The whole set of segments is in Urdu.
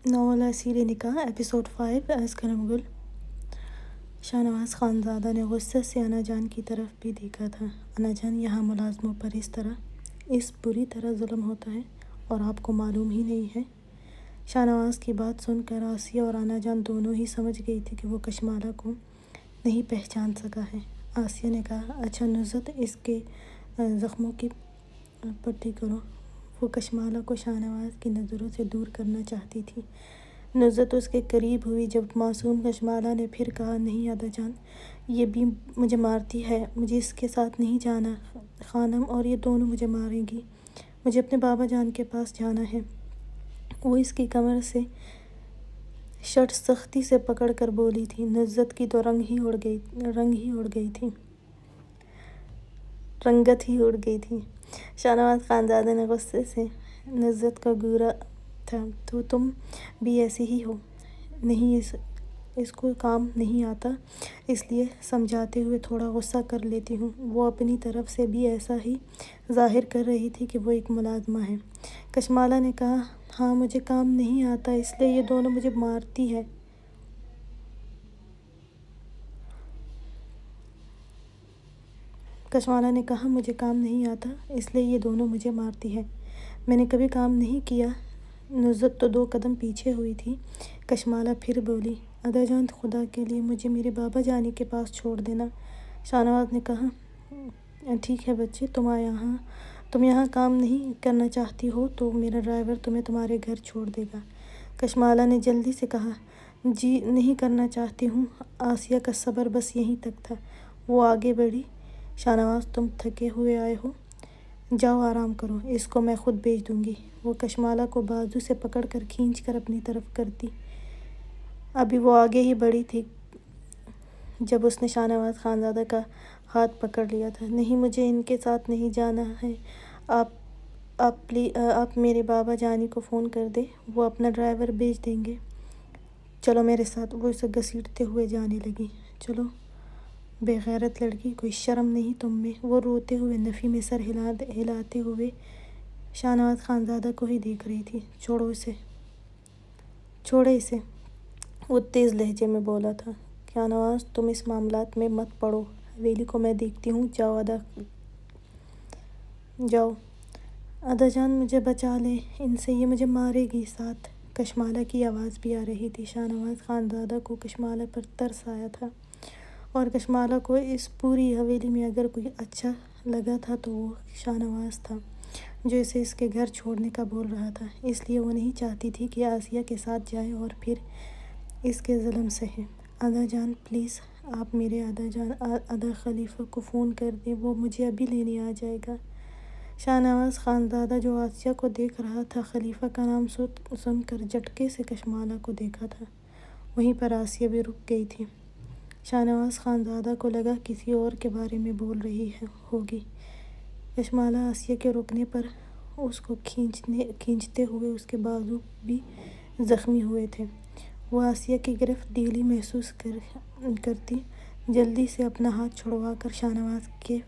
ناول اسیر نکاح ایپیسوڈ 5 از کرم گل۔ شاہنواز خانزادہ نے غصے سے انا جان کی طرف بھی دیکھا تھا۔ انا جان، یہاں ملازموں پر اس بری طرح ظلم ہوتا ہے اور آپ کو معلوم ہی نہیں ہے؟ شاہنواز کی بات سن کر آسیہ اور انا جان دونوں ہی سمجھ گئی تھی کہ وہ کشمالہ کو نہیں پہچان سکا ہے۔ آسیہ نے کہا، اچھا نصرت، اس کے زخموں کی پٹی کرو۔ وہ کشمالہ کو شاہنواز کی نظروں سے دور کرنا چاہتی تھی۔ نصرت اس کے قریب ہوئی جب معصوم کشمالہ نے پھر کہا، نہیں ادا جان، یہ بھی مجھے مارتی ہے، مجھے اس کے ساتھ نہیں جانا، خانم اور یہ دونوں مجھے ماریں گی، مجھے اپنے بابا جان کے پاس جانا ہے۔ وہ اس کی کمر سے شرٹ سختی سے پکڑ کر بولی تھی۔ نصرت کی تو رنگت ہی اڑ گئی تھی۔ شاہنواز خانزادہ نے غصے سے نصرت کو گھورا تھا، تو تم بھی ایسی ہی ہو؟ نہیں، اس کو کام نہیں آتا، اس لیے سمجھاتے ہوئے تھوڑا غصہ کر لیتی ہوں۔ وہ اپنی طرف سے بھی ایسا ہی ظاہر کر رہی تھی کہ وہ ایک ملازمہ ہے۔ کشمالہ نے کہا، ہاں مجھے کام نہیں آتا، اس لیے یہ دونوں مجھے مارتی ہے۔ کشمالہ نے کہا، مجھے کام نہیں آتا، اس لیے یہ دونوں مجھے مارتی ہے۔ میں نے کبھی کام نہیں کیا۔ نصرت تو 2 قدم پیچھے ہوئی تھی۔ کشمالہ پھر بولی، ادا جان، خدا کے لیے مجھے میرے بابا جانی کے پاس چھوڑ دینا۔ شاہنواز نے کہا، ٹھیک ہے بچے، تم یہاں کام نہیں کرنا چاہتی ہو تو میرا ڈرائیور تمہیں تمہارے گھر چھوڑ دے گا۔ کشمالہ نے جلدی سے کہا، جی نہیں کرنا چاہتی ہوں۔ آسیہ کا صبر بس یہیں تک تھا۔ وہ آگے بڑھی، شاہنواز تم تھکے ہوئے آئے ہو، جاؤ آرام کرو، اس کو میں خود بھیج دوں گی۔ وہ کشمالہ کو بازو سے پکڑ کر کھینچ کر اپنی طرف کرتی۔ ابھی وہ آگے ہی بڑھی تھی جب اس نے شاہنواز خانزادہ کا ہاتھ پکڑ لیا تھا۔ نہیں، مجھے ان کے ساتھ نہیں جانا ہے، آپ میرے بابا جانی کو فون کر دیں، وہ اپنا ڈرائیور بھیج دیں گے، چلو میرے ساتھ۔ وہ اسے گھسیٹتے ہوئے جانے لگی۔ چلو بے غیرت لڑکی، کوئی شرم نہیں تم میں؟ وہ روتے ہوئے نفی میں سر ہلاتے ہوئے شاہنواز خانزادہ کو ہی دیکھ رہی تھی۔ چھوڑے اسے، وہ تیز لہجے میں بولا تھا۔ شاہنواز، تم اس معاملات میں مت پڑو، حویلی کو میں دیکھتی ہوں، جاؤ۔ ادا جان، مجھے بچا لیں ان سے، یہ مجھے مارے گی۔ ساتھ کشمالہ کی آواز بھی آ رہی تھی۔ شاہنواز خانزادہ کو کشمالہ پر ترس آیا تھا، اور کشمالہ کو اس پوری حویلی میں اگر کوئی اچھا لگا تھا تو وہ شاہنواز تھا، جو اسے اس کے گھر چھوڑنے کا بول رہا تھا۔ اس لیے وہ نہیں چاہتی تھی کہ آسیہ کے ساتھ جائے اور پھر اس کے ظلم سہے۔ ادا جان پلیز، آپ میرے ادا خلیفہ کو فون کر دیں، وہ مجھے ابھی لینے آ جائے گا۔ شاہنواز خانزادہ جو آسیہ کو دیکھ رہا تھا، خلیفہ کا نام سن کر جھٹکے سے کشمالہ کو دیکھا تھا۔ وہیں پر آسیہ بھی رک گئی تھی۔ شاہنواز خانزادہ کو لگا کسی اور کے بارے میں بول رہی ہوگی۔ کشمالہ آسیہ کے رکنے پر اس کو کھینچتے ہوئے اس کے بازو بھی زخمی ہوئے تھے۔ وہ آسیہ کی گرفت ڈھیلی محسوس کرتی جلدی سے اپنا ہاتھ چھڑوا کر شاہنواز کے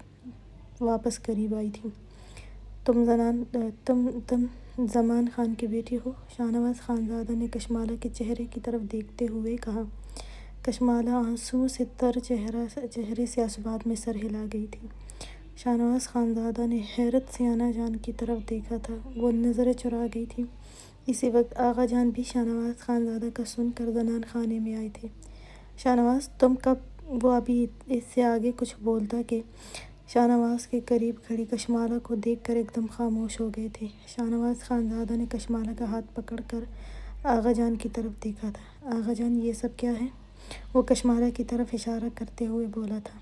واپس قریب آئی تھی۔ تم زمان خان کی بیٹی ہو؟ شاہنواز خانزادہ نے کشمالہ کے چہرے کی طرف دیکھتے ہوئے کہا۔ کشمالہ آنسوؤں سے تر چہرے سے اس بات میں سر ہلا گئی تھی۔ شاہنواز خانزادہ نے حیرت سے انا جان کی طرف دیکھا تھا، وہ نظریں چرا گئی تھی۔ اسی وقت آغا جان بھی شاہنواز خانزادہ کا سن کر زنان خانے میں آئے تھے۔ شاہنواز، تم کب؟ وہ ابھی اس سے آگے کچھ بولتا کہ شاہنواز کے قریب کھڑی کشمالہ کو دیکھ کر ایک دم خاموش ہو گئے تھے۔ شاہنواز خانزادہ نے کشمالہ کا ہاتھ پکڑ کر آغا جان کی طرف دیکھا تھا۔ آغا جان، یہ سب کیا ہے؟ وہ کشمالہ کی طرف اشارہ کرتے ہوئے بولا تھا۔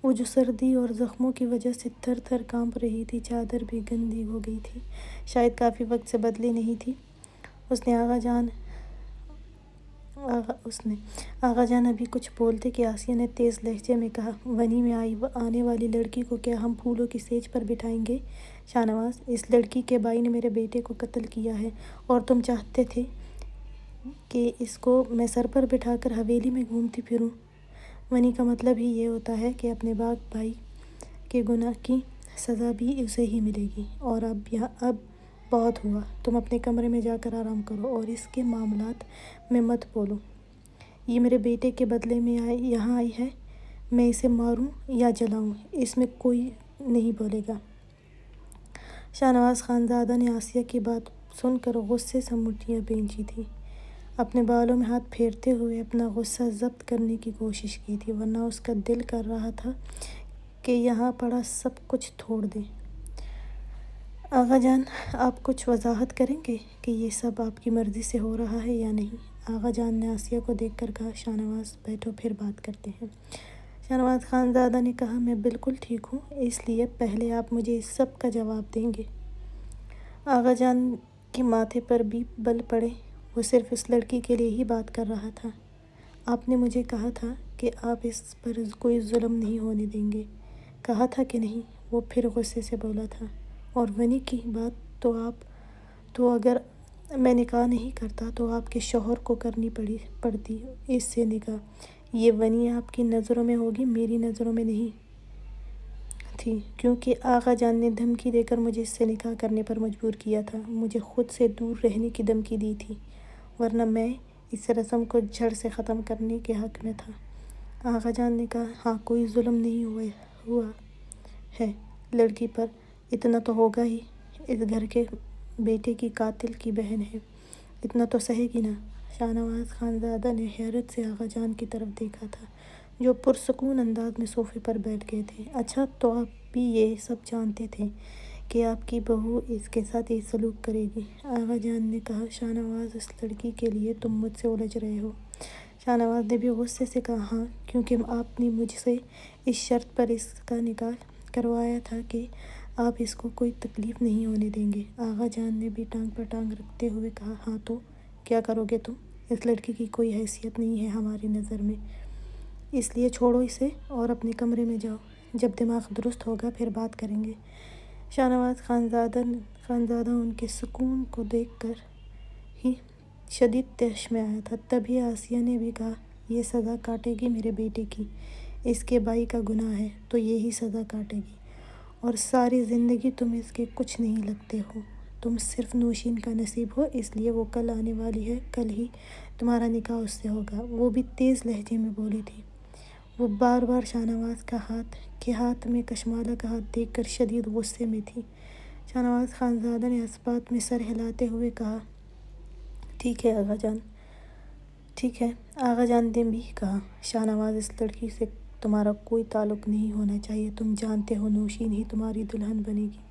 وہ جو سردی اور زخموں کی وجہ سے تھر تھر کانپ رہی تھی، چادر بھی گندی ہو گئی تھی، شاید کافی وقت سے بدلی نہیں تھی۔ آغا جان ابھی کچھ بولتے کہ آسیہ نے تیز لہجے میں کہا، ونی میں آنے والی لڑکی کو کیا ہم پھولوں کی سیج پر بٹھائیں گے؟ شاہنواز، اس لڑکی کے بھائی نے میرے بیٹے کو قتل کیا ہے اور تم چاہتے تھے کہ اس کو میں سر پر بٹھا کر حویلی میں گھومتی پھروں؟ ونی کا مطلب ہی یہ ہوتا ہے کہ اپنے بھائی کے گناہ کی سزا بھی اسے ہی ملے گی، اور اب بہت ہوا، تم اپنے کمرے میں جا کر آرام کرو اور اس کے معاملات میں مت بولو۔ یہ میرے بیٹے کے بدلے میں یہاں آئی ہے، میں اسے ماروں یا جلاؤں اس میں کوئی نہیں بولے گا۔ شاہ نواز خانزادہ نے آسیہ کی بات سن کر غصے سے مٹھیاں بھینچی تھیں، اپنے بالوں میں ہاتھ پھیرتے ہوئے اپنا غصہ ضبط کرنے کی کوشش کی تھی، ورنہ اس کا دل کر رہا تھا کہ یہاں پڑا سب کچھ توڑ دے۔ آغا جان، آپ کچھ وضاحت کریں گے کہ یہ سب آپ کی مرضی سے ہو رہا ہے یا نہیں؟ آغا جان نے آسیہ کو دیکھ کر کہا۔ شاہ نواز: بیٹھو، پھر بات کرتے ہیں۔ شاہ نواز خانزادہ نے کہا، میں بالکل ٹھیک ہوں، اس لیے پہلے آپ مجھے اس سب کا جواب دیں گے۔ آغا جان کے ماتھے پر بھی بل پڑے، وہ صرف اس لڑکی کے لیے ہی بات کر رہا تھا۔ آپ نے مجھے کہا تھا کہ آپ اس پر کوئی ظلم نہیں ہونے دیں گے، کہا تھا کہ نہیں؟ وہ پھر غصے سے بولا تھا۔ اور ونی کی بات تو اگر میں نکاح نہیں کرتا تو آپ کے شوہر کو کرنی پڑتی اس سے نکاح۔ یہ ونی آپ کی نظروں میں ہوگی، میری نظروں میں نہیں تھی، کیونکہ آغا جان نے دھمکی دے کر مجھے اس سے نکاح کرنے پر مجبور کیا تھا، مجھے خود سے دور رہنے کی دھمکی دی تھی، ورنہ میں اس رسم کو جڑ سے ختم کرنے کے حق میں تھا۔ آغا جان نے کہا، ہاں، کوئی ظلم نہیں ہوا ہے لڑکی پر، اتنا تو ہوگا ہی، اس گھر کے بیٹے کی قاتل کی بہن ہے، اتنا تو سہے گی نا؟ شاہ نواز خانزادہ نے حیرت سے آغا جان کی طرف دیکھا تھا، جو پرسکون انداز میں صوفے پر بیٹھ گئے تھے۔ اچھا، تو آپ بھی یہ سب جانتے تھے کہ آپ کی بہو اس کے ساتھ یہ سلوک کرے گی؟ آغا جان نے کہا، شاہ نواز، اس لڑکی کے لیے تم مجھ سے الجھ رہے ہو؟ شاہ نواز نے بھی غصے سے کہا، ہاں، کیونکہ آپ نے مجھ سے اس شرط پر اس کا نکاح کروایا تھا کہ آپ اس کو کوئی تکلیف نہیں ہونے دیں گے۔ آغا جان نے بھی ٹانگ پر ٹانگ رکھتے ہوئے کہا، ہاں، تو کیا کرو گے تم؟ اس لڑکی کی کوئی حیثیت نہیں ہے ہماری نظر میں، اس لیے چھوڑو اسے اور اپنے کمرے میں جاؤ، جب دماغ درست ہوگا پھر بات کریں گے۔ شاہ نواز خانزادہ ان کے سکون کو دیکھ کر ہی شدید طیش میں آیا تھا۔ تبھی آسیہ نے بھی کہا، یہ سزا کاٹے گی میرے بیٹے کی، اس کے بھائی کا گناہ ہے تو یہی سزا کاٹے گی، اور ساری زندگی تم اس کے کچھ نہیں لگتے ہو، تم صرف نوشین کا نصیب ہو، اس لیے وہ کل آنے والی ہے، کل ہی تمہارا نکاح اس سے ہوگا۔ وہ بھی تیز لہجے میں بولی تھی۔ وہ بار بار شاہ نواز کے ہاتھ میں کشمالہ کا ہاتھ دیکھ کر شدید غصے میں تھی۔ شاہ نواز خانزادہ نے اس بات میں سر ہلاتے ہوئے کہا، ٹھیک ہے آغا جان، ٹھیک ہے۔ آغا جان نے بھی کہا، شاہ نواز، اس لڑکی سے تمہارا کوئی تعلق نہیں ہونا چاہیے، تم جانتے ہو نوشین ہی تمہاری دلہن بنے گی،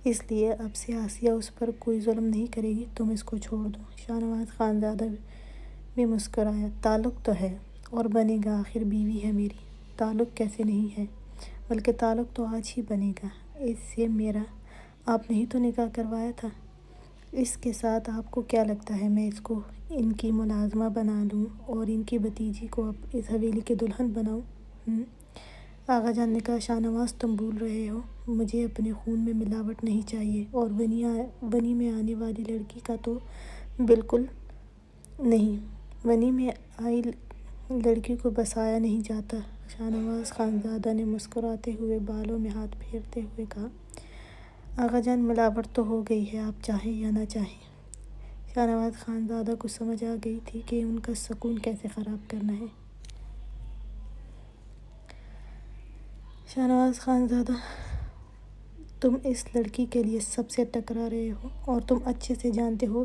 اس لیے اب سے آسیہ اس پر کوئی ظلم نہیں کرے گی، تم اس کو چھوڑ دو۔ شاہ نواز خانزادہ بھی مسکرایا، تعلق تو ہے اور بنے گا، آخر بیوی ہے میری، تعلق کیسے نہیں ہے، بلکہ تعلق تو آج ہی بنے گا، اس سے میرا آپ نے ہی تو نکاح کروایا تھا، اس کے ساتھ آپ کو کیا لگتا ہے میں اس کو ان کی ملازمہ بنا لوں اور ان کی بھتیجی کو اب اس حویلی کی دلہن بناؤں؟ آغا جان نے کہا، شاہ نواز، تم بھول رہے ہو، مجھے اپنے خون میں ملاوٹ نہیں چاہیے، اور ونی میں آنے والی لڑکی کا تو بالکل نہیں، ونی میں آئی لڑکی کو بسایا نہیں جاتا۔ شاہ نواز خانزادہ نے مسکراتے ہوئے بالوں میں ہاتھ پھیرتے ہوئے کہا، آغا جان، ملاوٹ تو ہو گئی ہے، آپ چاہیں یا نہ چاہیں۔ شاہ نواز خانزادہ کو سمجھ آ گئی تھی کہ ان کا سکون کیسے خراب کرنا ہے۔ شاہ نواز خانزادہ، تم اس لڑکی کے لیے سب سے ٹکرا رہے ہو، اور تم اچھے سے جانتے ہو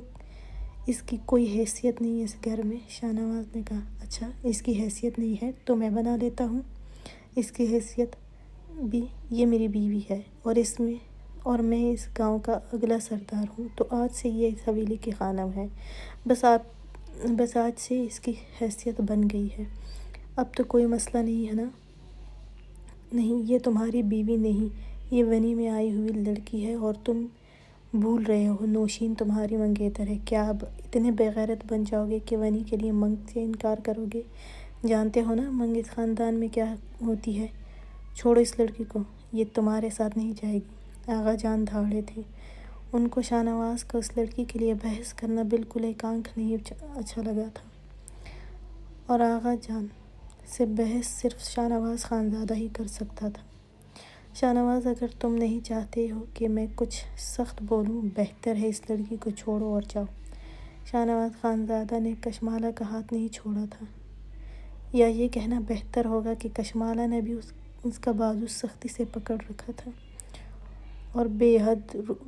اس کی کوئی حیثیت نہیں ہے اس گھر میں۔ شاہ نواز نے کہا، اچھا، اس کی حیثیت نہیں ہے تو میں بنا لیتا ہوں اس کی حیثیت بھی، یہ میری بیوی ہے، اور میں اس گاؤں کا اگلا سردار ہوں، تو آج سے یہ اس حویلی کی خانم ہے، بس آج سے اس کی حیثیت بن گئی ہے، اب تو کوئی مسئلہ نہیں ہے نا؟ نہیں، یہ تمہاری بیوی نہیں، یہ ونی میں آئی ہوئی لڑکی ہے، اور تم بھول رہے ہو نوشین تمہاری منگیتر ہے، کیا اب اتنے بے غیرت بن جاؤ گے کہ ونی کے لیے منگ سے انکار کرو گے؟ جانتے ہو نا منگ اس خاندان میں کیا ہوتی ہے، چھوڑو اس لڑکی کو، یہ تمہارے ساتھ نہیں جائے گی۔ آغا جان دھاڑے تھے، ان کو شاہ نواز کا اس لڑکی کے لیے بحث کرنا بالکل ایک آنکھ نہیں اچھا لگا تھا، اور آغا جان سے بحث صرف شاہ نواز خانزادہ ہی کر سکتا تھا۔ شاہنواز اگر تم نہیں چاہتے ہو کہ میں کچھ سخت بولوں، بہتر ہے اس لڑکی کو چھوڑو اور جاؤ۔ شاہنواز خانزادہ نے کشمالہ کا ہاتھ نہیں چھوڑا تھا، یا یہ کہنا بہتر ہوگا کہ کشمالہ نے بھی اس کا بازو سختی سے پکڑ رکھا تھا، اور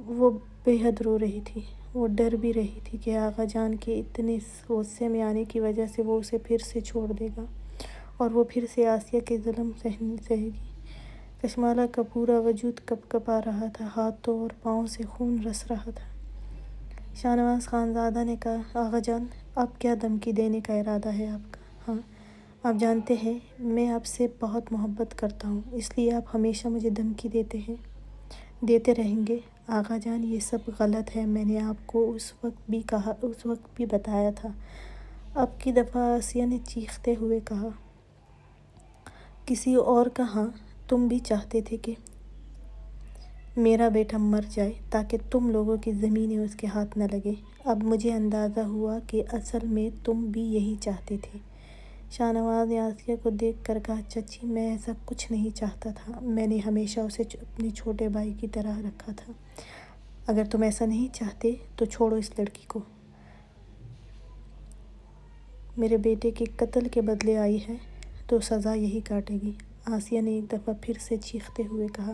وہ بے حد رو رہی تھی۔ وہ ڈر بھی رہی تھی کہ آغا جان کے اتنے غصے میں آنے کی وجہ سے وہ اسے پھر سے چھوڑ دے گا اور وہ پھر سے آسیہ کے ظلم سہے گی۔ کشمالہ کا پورا وجود کپ کپا رہا تھا، ہاتھوں اور پاؤں سے خون رس رہا تھا۔ شاہنواز خانزادہ نے کہا، آغا جان، اب کیا دھمکی دینے کا ارادہ ہے آپ کا؟ ہاں، آپ جانتے ہیں میں آپ سے بہت محبت کرتا ہوں، اس لیے آپ ہمیشہ مجھے دھمکی دیتے رہیں گے۔ آغا جان، یہ سب غلط ہے، میں نے آپ کو اس وقت بھی بتایا تھا۔ اب کی دفعہ آسیہ نے چیختے ہوئے کہا، کسی اور کا ہاں، تم بھی چاہتے تھے کہ میرا بیٹا مر جائے تاکہ تم لوگوں کی زمینیں اس کے ہاتھ نہ لگے۔ اب مجھے اندازہ ہوا کہ اصل میں تم بھی یہی چاہتے تھے۔ شاہنواز نے آسیہ کو دیکھ کر کہا، چچی، میں ایسا کچھ نہیں چاہتا تھا، میں نے ہمیشہ اسے اپنے چھوٹے بھائی کی طرح رکھا تھا۔ اگر تم ایسا نہیں چاہتے تو چھوڑو اس لڑکی کو، میرے بیٹے کے قتل کے بدلے آئی ہے تو سزا یہی کاٹے گی۔ آسیہ نے ایک دفعہ پھر سے چیختے ہوئے کہا۔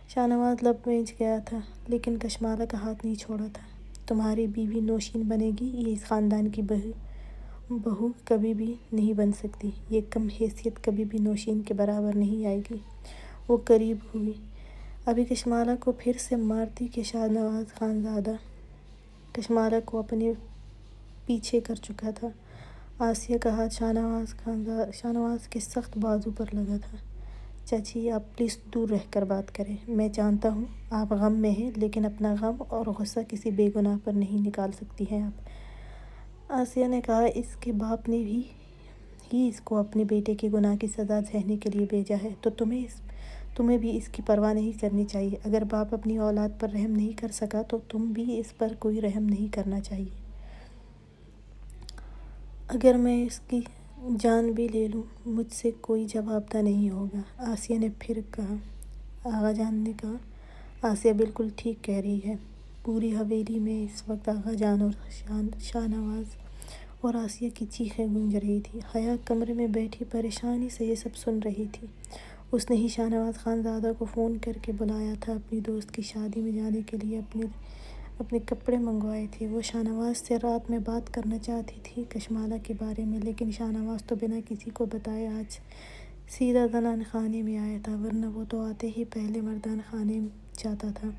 شاہنواز لب بھیج گیا تھا، لیکن کشمالہ کا ہاتھ نہیں چھوڑا تھا۔ تمہاری بیوی نوشین بنے گی، یہ اس خاندان کی بہو کبھی بھی نہیں بن سکتی، یہ کم حیثیت کبھی بھی نوشین کے برابر نہیں آئے گی۔ وہ قریب ہوئی، ابھی کشمالہ کو پھر سے مارتی کہ شاہنواز خانزادہ کشمالہ کو اپنے پیچھے کر چکا تھا۔ آسیہ کا ہاتھ شاہنواز کے سخت بازو پر لگا تھا۔ چچی، آپ پلیز دور رہ کر بات کریں، میں جانتا ہوں آپ غم میں ہیں، لیکن اپنا غم اور غصہ کسی بے گناہ پر نہیں نکال سکتی ہیں آپ۔ آسیہ نے کہا، اس کے باپ نے ہی اس کو اپنے بیٹے کے گناہ کی سزا سہنے کے لیے بھیجا ہے، تو تمہیں بھی اس کی پرواہ نہیں کرنی چاہیے۔ اگر باپ اپنی اولاد پر رحم نہیں کر سکا تو تم بھی اس پر کوئی رحم نہیں کرنا چاہیے۔ اگر میں اس کی جان بھی لے لوں، مجھ سے کوئی جوابدہ نہیں ہوگا۔ آسیہ نے پھر کہا، آغا جان نے کہا، آسیہ بالکل ٹھیک کہہ رہی ہے۔ پوری حویلی میں اس وقت آغا جان اور شاہنواز اور آسیہ کی چیخیں گونج رہی تھیں۔ حیا کمرے میں بیٹھی پریشانی سے یہ سب سن رہی تھی۔ اس نے ہی شاہنواز خانزادہ کو فون کر کے بلایا تھا، اپنی دوست کی شادی میں جانے کے لیے اپنے کپڑے منگوائے تھے۔ وہ شاہنواز سے رات میں بات کرنا چاہتی تھی کشمالہ کے بارے میں، لیکن شاہنواز تو بنا کسی کو بتائے آج سیدھا زنان خانے میں آیا تھا، ورنہ وہ تو آتے ہی پہلے مردان خانے جاتا تھا،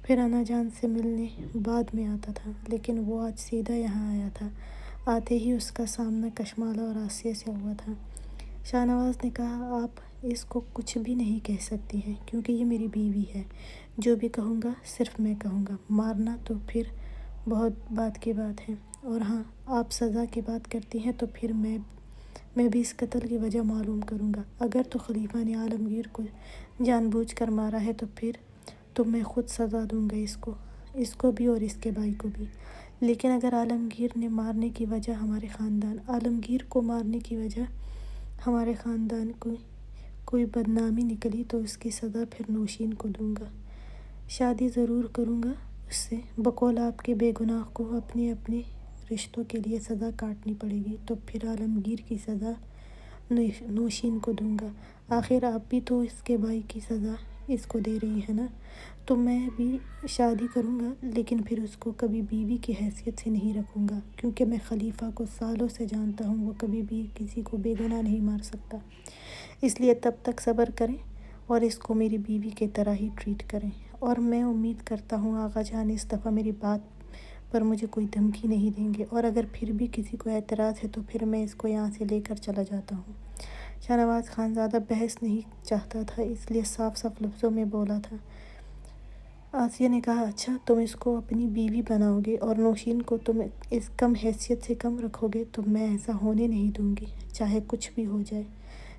پھر انا جان سے ملنے بعد میں آتا تھا، لیکن وہ آج سیدھا یہاں آیا تھا۔ آتے ہی اس کا سامنا کشمالہ اور آسیہ سے ہوا تھا۔ شاہنواز نے کہا، آپ اس کو کچھ بھی نہیں کہہ سکتی ہیں، کیونکہ یہ میری بیوی ہے۔ جو بھی کہوں گا صرف میں کہوں گا، مارنا تو پھر بہت بعد کی بات ہے، اور ہاں، آپ سزا کی بات کرتی ہیں تو پھر میں بھی اس قتل کی وجہ معلوم کروں گا۔ اگر تو خلیفہ نے عالمگیر کو جان بوجھ کر مارا ہے تو میں خود سزا دوں گا، اس کو بھی اور اس کے بھائی کو بھی۔ لیکن اگر عالمگیر کو مارنے کی وجہ ہمارے خاندان کی کوئی بدنامی نکلی تو اس کی سزا پھر نوشین کو دوں گا۔ شادی ضرور کروں گا اس سے، بقول آپ کے بے گناہ کو اپنے رشتوں کے لیے سزا کاٹنی پڑے گی، تو پھر عالمگیر کی سزا نوشین کو دوں گا۔ آخر آپ بھی تو اس کے بھائی کی سزا اس کو دے رہی ہیں نا، تو میں بھی شادی کروں گا، لیکن پھر اس کو کبھی بیوی کی حیثیت سے نہیں رکھوں گا، کیونکہ میں خلیفہ کو سالوں سے جانتا ہوں، وہ کبھی بھی کسی کو بے گناہ نہیں مار سکتا۔ اس لیے تب تک صبر کریں اور اس کو میری بیوی کی طرح ہی ٹریٹ کریں، اور میں امید کرتا ہوں آغا جان اس دفعہ میری بات پر مجھے کوئی دھمکی نہیں دیں گے، اور اگر پھر بھی کسی کو اعتراض ہے تو پھر میں اس کو یہاں سے لے کر چلا جاتا ہوں۔ شاہنواز خانزادہ بحث نہیں چاہتا تھا، اس لیے صاف صاف لفظوں میں بولا تھا۔ آسیہ نے کہا، اچھا، تم اس کو اپنی بیوی بناؤ گے اور نوشین کو تم اس کم حیثیت سے کم رکھو گے، تو میں ایسا ہونے نہیں دوں گی، چاہے کچھ بھی ہو جائے۔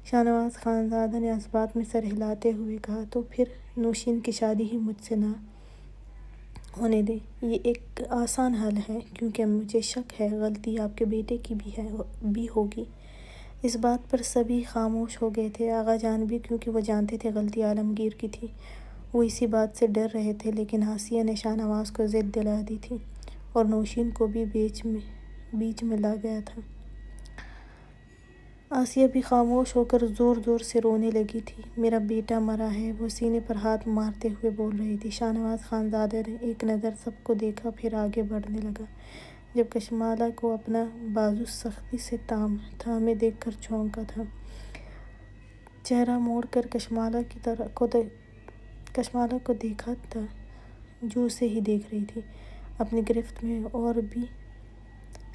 شاہنواز خانزادہ نے اس بات میں سر ہلاتے ہوئے کہا، تو پھر نوشین کی شادی ہی مجھ سے نہ ہونے دیں۔ یہ ایک آسان حل ہے، کیونکہ مجھے شک ہے غلطی آپ کے بیٹے کی بھی ہوگی۔ اس بات پر سبھی خاموش ہو گئے تھے، آغا جان بھی، کیونکہ وہ جانتے تھے غلطی عالمگیر کی تھی۔ وہ اسی بات سے ڈر رہے تھے، لیکن آسیہ نے شاہ نواز کو ضد دلا دی تھی اور نوشین کو بھی بیچ میں لا گیا تھا۔ آسیہ بھی خاموش ہو کر زور زور سے رونے لگی تھی۔ میرا بیٹا مرا ہے، وہ سینے پر ہاتھ مارتے ہوئے بول رہی تھی۔ شاہ نواز خانزادہ نے ایک نظر سب کو دیکھا، پھر آگے بڑھنے لگا۔ جب کشمالہ کو اپنا بازو سختی سے تھامے دیکھ کر چونکا تھا، چہرہ موڑ کر کشمالہ کو دیکھا تھا جو اسے ہی دیکھ رہی تھی۔ اپنی گرفت میں اور بھی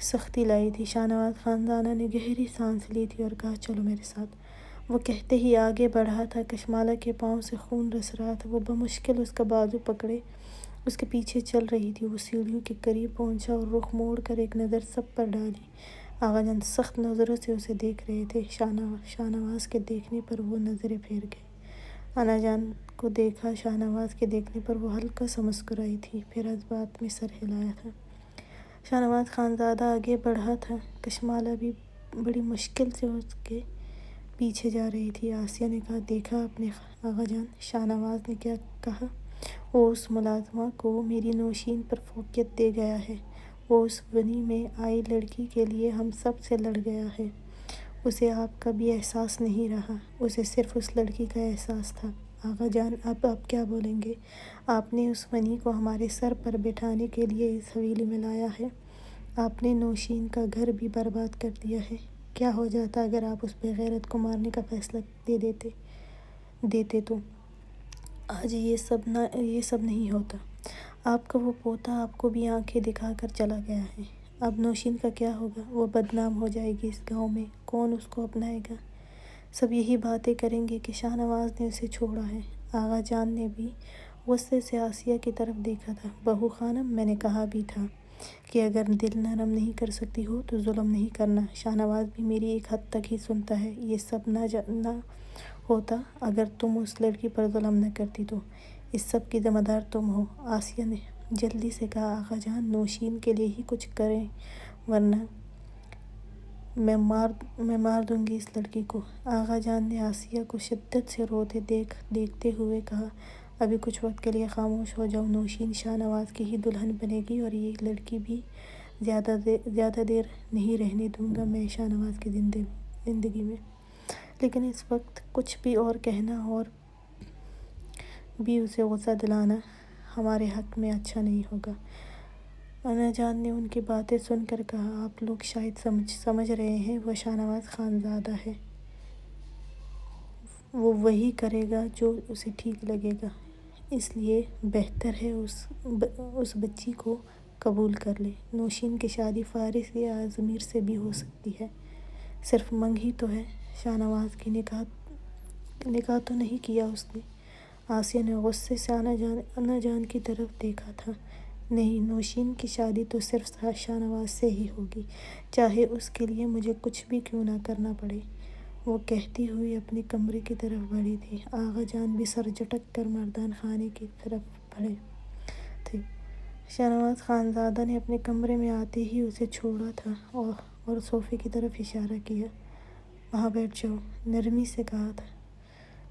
سختی لائی تھی۔ شاہ نواز خانزادہ نے گہری سانس لی تھی اور کہا، چلو میرے ساتھ۔ وہ کہتے ہی آگے بڑھا تھا۔ کشمالہ کے پاؤں سے خون رس رہا تھا۔ وہ بمشکل اس کا بازو پکڑے اس کے پیچھے چل رہی تھی۔ وہ سیڑھیوں کے قریب پہنچا اور رخ موڑ کر ایک نظر سب پر ڈالی۔ آغا جان سخت نظروں سے اسے دیکھ رہے تھے۔ شاہ نواز کے دیکھنے پر وہ نظریں پھیر گئے۔ انا جان کو دیکھا۔ شاہ نواز کے دیکھنے پر وہ ہلکا سا مسکرائی تھی، پھر جذبات میں سر ہلایا تھا۔ شاہ نواز خانزادہ آگے بڑھا تھا۔ کشمالہ بھی بڑی مشکل سے اس کے پیچھے جا رہی تھی۔ آسیہ نے کہا، دیکھا آپ نے آغا جان، شاہ نواز نے کیا کہا؟ وہ اس ملازمہ کو میری نوشین پر فوقیت دے گیا ہے۔ وہ اس بنی میں آئی لڑکی کے لیے ہم سب سے لڑ گیا ہے۔ اسے آپ کا بھی احساس نہیں رہا، اسے صرف اس لڑکی کا احساس تھا۔ آغا جان، اب آپ کیا بولیں گے؟ آپ نے اس منی کو ہمارے سر پر بٹھانے کے لیے اس حویلی میں لایا ہے۔ آپ نے نوشین کا گھر بھی برباد کر دیا ہے۔ کیا ہو جاتا اگر آپ اس بے غیرت کو مارنے کا فیصلہ دیتے تو آج یہ سب نہیں ہوتا۔ آپ کا وہ پوتا آپ کو بھی آنکھیں دکھا کر چلا گیا ہے۔ اب نوشین کا کیا ہوگا؟ وہ بدنام ہو جائے گی اس گاؤں میں، کون اس کو اپنائے گا؟ سب یہی باتیں کریں گے کہ شاہ نواز نے اسے چھوڑا ہے۔ آغا جان نے بھی غصے سے آسیہ کی طرف دیکھا تھا۔ بہو خانم، میں نے کہا بھی تھا کہ اگر دل نرم نہیں کر سکتی ہو تو ظلم نہیں کرنا۔ شاہ نواز بھی میری ایک حد تک ہی سنتا ہے۔ یہ سب نہ ہوتا اگر تم اس لڑکی پر ظلم نہ کرتی تو اس سب کی ذمہ دار تم ہو۔ آسیہ نے جلدی سے کہا، آغا جان، نوشین کے لیے ہی کچھ کریں ورنہ میں مار دوں گی اس لڑکی کو۔ آغا جان نے آسیہ کو شدت سے روتے دیکھتے ہوئے کہا، ابھی کچھ وقت کے لیے خاموش ہو جاؤ۔ نوشین شاہ نواز کی ہی دلہن بنے گی اور یہ لڑکی بھی زیادہ دیر نہیں رہنے دوں گا میں شاہ نواز کی زندگی میں۔ لیکن اس وقت کچھ بھی اور کہنا اور بھی اسے غصہ دلانا ہمارے حق میں اچھا نہیں ہوگا۔ انا جان نے ان کی باتیں سن کر کہا، آپ لوگ شاید سمجھ رہے ہیں وہ شاہ نواز خانزادہ ہے، وہ وہی کرے گا جو اسے ٹھیک لگے گا، اس لیے بہتر ہے اس بچی کو قبول کر لے۔ نوشین کی شادی فارس یا ازمیر سے بھی ہو سکتی ہے، صرف منگ ہی تو ہے۔ شاہ نواز کی نکاح تو نہیں کیا اس نے؟ آسیہ نے غصے سے انا جان کی طرف دیکھا تھا۔ نہیں، نوشین کی شادی تو صرف شاہ نواز سے ہی ہوگی، چاہے اس کے لیے مجھے کچھ بھی کیوں نہ کرنا پڑے، وہ کہتی ہوئی اپنے کمرے کی طرف بڑھی تھی۔ آغا جان بھی سر جھٹک کر مردان خانے کی طرف بڑھے تھے۔ شاہ نواز خانزادہ نے اپنے کمرے میں آتے ہی اسے چھوڑا تھا اور صوفے کی طرف اشارہ کیا، وہاں بیٹھ جاؤ، نرمی سے کہا تھا۔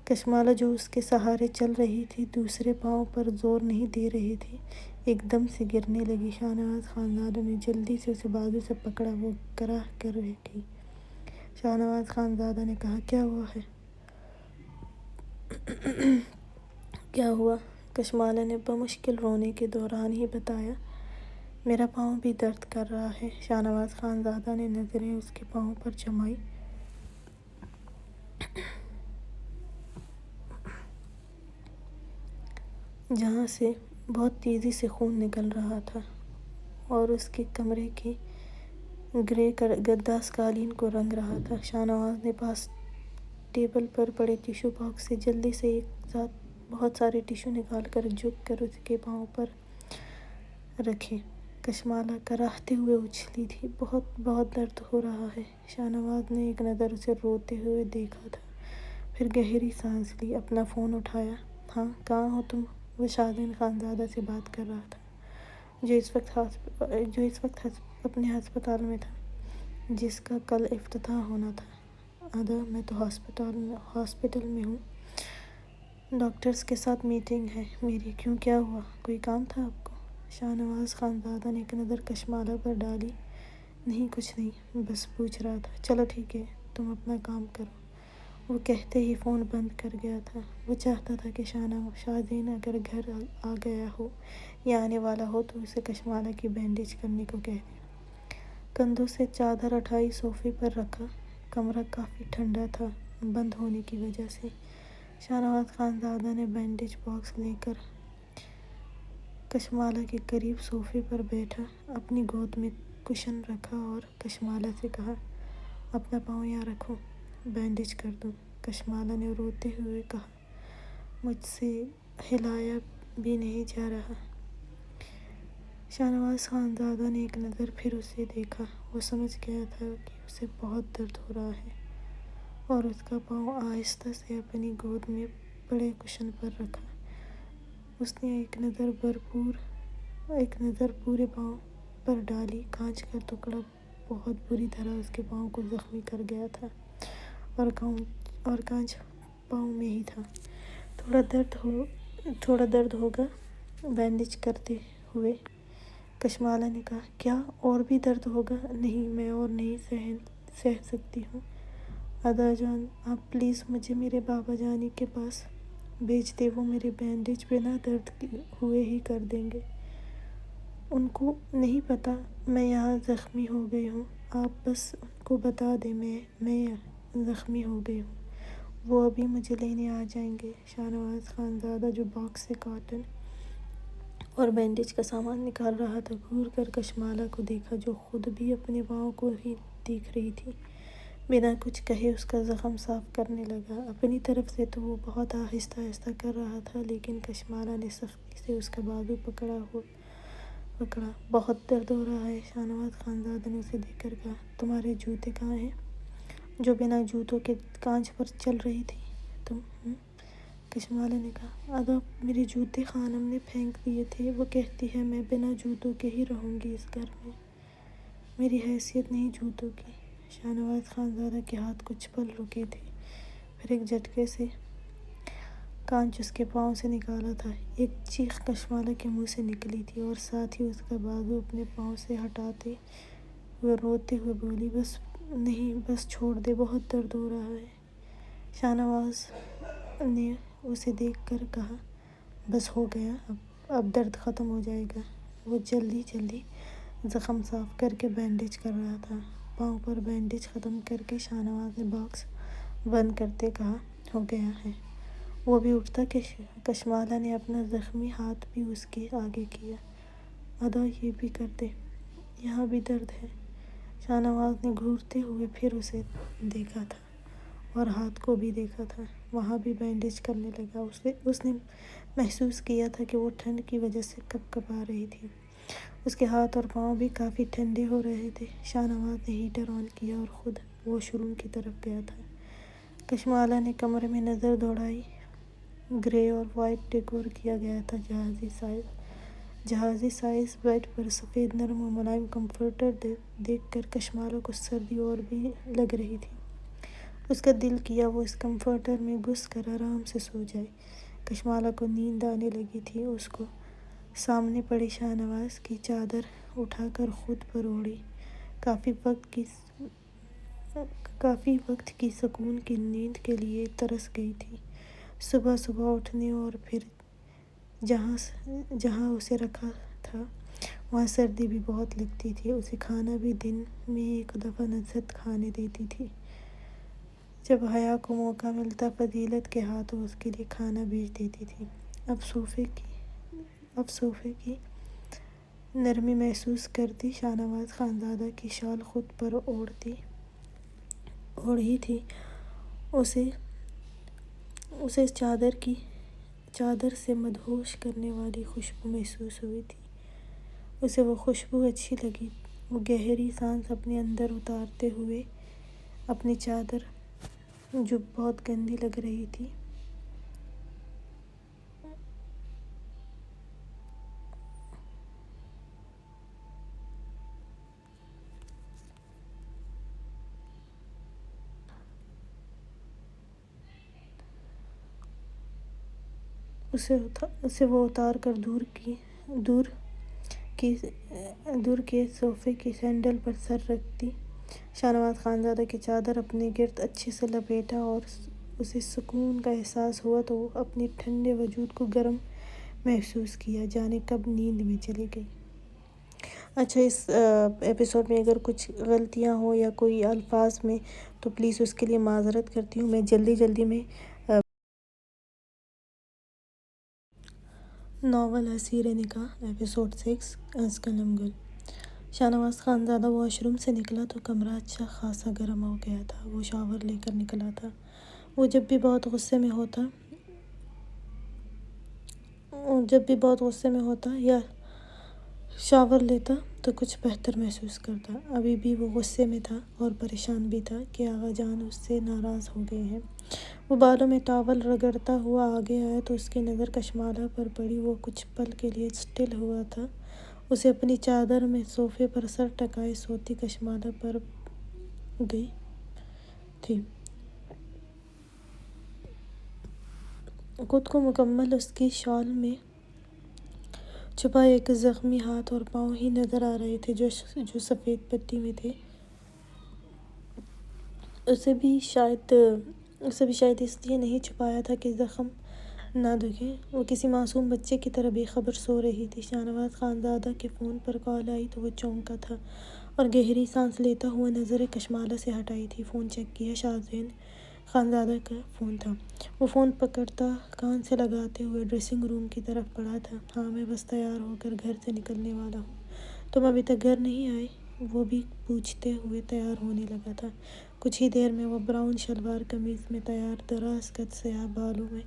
کشمالہ جو اس کے سہارے چل رہی تھی، دوسرے پاؤں پر زور نہیں دے رہی تھی، ایک دم سے گرنے لگی۔ شاہ نواز خانزادہ نے جلدی سے اسے بازو سے پکڑا، وہ کراہ کر بیٹھی۔ شاہ نواز خانزادہ نے کہا، کیا ہوا ہے؟ کیا ہوا؟ کشمالہ نے بمشکل رونے کے دوران ہی بتایا، میرا پاؤں بھی درد کر رہا ہے۔ شاہ نواز خانزادہ نے نظریں اس کے پاؤں پر جمائیں، جہاں سے بہت تیزی سے خون نکل رہا تھا، اور اس کے کمرے کے گرے گداز قالین کو رنگ رہا تھا۔ شاہ نواز نے پاس ٹیبل پر پڑے ٹیشو باکس سے جلدی سے ایک ساتھ بہت سارے ٹیشو نکال کر جھک کر اس کے پاؤں پر رکھے۔ کشمالہ کراہتے ہوئے اچھلی تھی، بہت درد ہو رہا ہے۔ شاہ نواز نے ایک نظر اسے روتے ہوئے دیکھا تھا، پھر گہری سانس لی، اپنا فون اٹھایا۔ ہاں، کہاں ہو تم؟ وہ شاہین خانزادہ سے بات کر رہا تھا، جو اس وقت اپنے ہسپتال میں تھا، جس کا کل افتتاح ہونا تھا۔ ادا میں تو ہاسپٹل میں ہوں، ڈاکٹرز کے ساتھ میٹنگ ہے میری۔ کیوں، کیا ہوا؟ کوئی کام تھا آپ کو؟ شاہ نواز خانزادہ نے ایک نظر کشمالہ پر ڈالی۔ نہیں کچھ نہیں، بس پوچھ رہا تھا۔ چلو ٹھیک ہے، تم اپنا کام کرو، وہ کہتے ہی فون بند کر گیا تھا۔ وہ چاہتا تھا کہ شاہزین اگر گھر آ گیا ہو یا آنے والا ہو تو اسے کشمالہ کی بینڈیج کرنے کو کہہ دے۔ کندھوں سے چادر اٹھائی، صوفے پر رکھا۔ کمرہ کافی ٹھنڈا تھا بند ہونے کی وجہ سے۔ شاہ نواز خانزادہ نے بینڈیج باکس لے کر کشمالہ کے قریب صوفے پر بیٹھا، اپنی گود میں کشن رکھا اور کشمالہ سے کہا، اپنا پاؤں یہاں رکھو، بینڈیج کر دوں۔ کشمالہ نے روتے ہوئے کہا، مجھ سے ہلایا بھی نہیں جا رہا۔ شاہ نواز خانزادہ نے ایک نظر پھر اسے دیکھا۔ وہ سمجھ گیا تھا کہ اسے بہت درد ہو رہا ہے اور اس کا پاؤں آہستہ سے اپنی گود میں پڑے کشن پر رکھا۔ اس نے ایک نظر پورے پاؤں پر ڈالی۔ کانچ کا ٹکڑا بہت بری طرح اس کے پاؤں کو زخمی کر گیا تھا اور کانچ پاؤں میں ہی تھا۔ تھوڑا درد ہوگا، بینڈیج کرتے ہوئے کشمالہ نے کہا۔ کیا اور بھی درد ہوگا؟ نہیں، میں اور نہیں سہ سکتی ہوں۔ ادا جان، آپ پلیز مجھے میرے بابا جانی کے پاس بھیج دیں، وہ میرے بینڈیج بنا درد ہوئے ہی کر دیں گے۔ ان کو نہیں پتہ میں یہاں زخمی ہو گئی ہوں، آپ بس ان کو بتا دیں میں زخمی ہو گئی ہوں، وہ ابھی مجھے لینے آ جائیں گے۔ شاہ نواز خانزادہ جو باکس سے کاٹن اور بینڈیج کا سامان نکال رہا تھا، گھور کر کشمالہ کو دیکھا جو خود بھی اپنے پاؤں کو ہی دیکھ رہی تھی۔ بنا کچھ کہے اس کا زخم صاف کرنے لگا۔ اپنی طرف سے تو وہ بہت آہستہ آہستہ کر رہا تھا، لیکن کشمالہ نے سختی سے اس کا بازو پکڑا۔ بہت درد ہو رہا ہے؟ شاہ نواز خانزادہ نے اسے دیکھ کر کہا۔ تمہارے جوتے کہاں ہیں جو بنا جوتوں کے کانچ پر چل رہی تھی تم؟ کشمالہ نے کہا، ادا میرے جوتے خانم نے پھینک دیے تھے، وہ کہتی ہے میں بنا جوتوں کے ہی رہوں گی اس گھر میں، میری حیثیت نہیں جوتوں کی۔ شاہ نواز خانزادہ کے ہاتھ کچھ پل رکے تھے، پھر ایک جھٹکے سے کانچ اس کے پاؤں سے نکالا تھا۔ ایک چیخ کشمالہ کے منہ سے نکلی تھی اور ساتھ ہی اس کا بازو اپنے پاؤں سے ہٹاتے ہوئے روتے ہوئے بولی، بس نہیں، بس چھوڑ دے، بہت درد ہو رہا ہے۔ شاہ نواز نے اسے دیکھ کر کہا، بس ہو گیا، اب درد ختم ہو جائے گا۔ وہ جلدی زخم صاف کر کے بینڈیج کر رہا تھا۔ پاؤں پر بینڈیج ختم کر کے شاہ نواز نے باکس بند کرتے کہا، ہو گیا ہے۔ وہ بھی اٹھتا کہ کشمالہ نے اپنا زخمی ہاتھ بھی اس کے آگے کیا۔ ادا یہ بھی کر دے، یہاں بھی درد ہے۔ شاہ نواز نے گھورتے ہوئے پھر اسے دیکھا تھا اور ہاتھ کو بھی دیکھا تھا، وہاں بھی بینڈیج کرنے لگا۔ اس نے محسوس کیا تھا کہ وہ ٹھنڈ کی وجہ سے کپکپا رہی تھی، اس کے ہاتھ اور پاؤں بھی کافی ٹھنڈے ہو رہے تھے۔ شاہ نواز نے ہیٹر آن کیا اور خود واش روم کی طرف گیا تھا۔ کشمالہ نے کمرے میں نظر دوڑائی۔ گرے اور وائٹ ڈیکور کیا گیا تھا، جہازی سائز بیڈ پر سفید نرم و ملائم کمفرٹر دیکھ کر کشمالہ کو سردی اور بھی لگ رہی تھی۔ اس کا دل کیا وہ اس کمفرٹر میں گھس کر آرام سے سو جائے۔ کشمالہ کو نیند آنے لگی تھی۔ اس کو سامنے پڑی شاہ نواز کی چادر اٹھا کر خود پر اوڑھی۔ کافی وقت کی سکون کی نیند کے لیے ترس گئی تھی۔ صبح اٹھنے اور پھر جہاں اسے رکھا تھا وہاں سردی بھی بہت لگتی تھی۔ اسے کھانا بھی دن میں ایک دفعہ نصرت کھانے دیتی تھی۔ جب حیا کو موقع ملتا فضیلت کے ہاتھوں اس کے لیے کھانا بھیج دیتی تھی۔ اب صوفے کی نرمی محسوس کرتی شاہ نواز خانزادہ کی شال خود پر اوڑھی تھی، اسے چادر سے مدہوش کرنے والی خوشبو محسوس ہوئی تھی۔ اسے وہ خوشبو اچھی لگی۔ وہ گہری سانس اپنے اندر اتارتے ہوئے اپنی چادر جو بہت گندی لگ رہی تھی اسے وہ اتار کر دور کے صوفے کی سینڈل پر سر رکھ دی۔ شاہ نواز خانزادہ کی چادر اپنے گرد اچھے سے لپیٹا اور اسے سکون کا احساس ہوا تو وہ اپنے ٹھنڈے وجود کو گرم محسوس کیا، جانے کب نیند میں چلی گئی۔ اچھا، اس ایپیسوڈ میں اگر کچھ غلطیاں ہوں یا کوئی الفاظ میں تو پلیز اس کے لیے معذرت کرتی ہوں۔ میں جلدی میں ناول اسیر نکاح ایپیسوڈ 6 از قلم گل۔ شاہ نواز خانزادہ واش روم سے نکلا تو کمرہ اچھا خاصا گرم ہو گیا تھا۔ وہ شاور لے کر نکلا تھا۔ وہ جب بھی بہت غصے میں ہوتا یا شاور لیتا تو کچھ بہتر محسوس کرتا۔ ابھی بھی وہ غصے میں تھا اور پریشان بھی تھا کہ آغا جان اس سے ناراض ہو گئے ہیں۔ وہ بالوں میں ٹاول رگڑتا ہوا آگے آیا تو اس کی نظر کشمالہ پر پڑی۔ وہ کچھ پل کے لیے اسٹل ہوا تھا۔ اسے اپنی چادر میں صوفے پر سر ٹکائے سوتی کشمالہ پر گئی تھی۔ خود کو مکمل اس کی شال میں چھپائے ایک زخمی ہاتھ اور پاؤں ہی نظر آ رہے تھے جو سفید پٹی میں تھے۔ اسے بھی شاید اس لیے نہیں چھپایا تھا کہ زخم نہ دکھے۔ وہ کسی معصوم بچے کی طرح بے خبر سو رہی تھی۔ شاہ نواز خانزادہ کے فون پر کال آئی تو وہ چونکا تھا اور گہری سانس لیتا ہوا نظریں کشمالہ سے ہٹائی تھی۔ فون چیک کیا، شاہ زین خانزادہ کا فون تھا۔ وہ فون پکڑتا کان سے لگاتے ہوئے ڈریسنگ روم کی طرف بڑھا تھا۔ ہاں، میں بس تیار ہو کر گھر سے نکلنے والا ہوں۔ تم ابھی تک گھر نہیں آئے؟ وہ بھی پوچھتے ہوئے تیار ہونے لگا تھا۔ کچھ ہی دیر میں وہ براؤن شلوار قمیض میں تیار، دراز قد سیاہ بالوں میں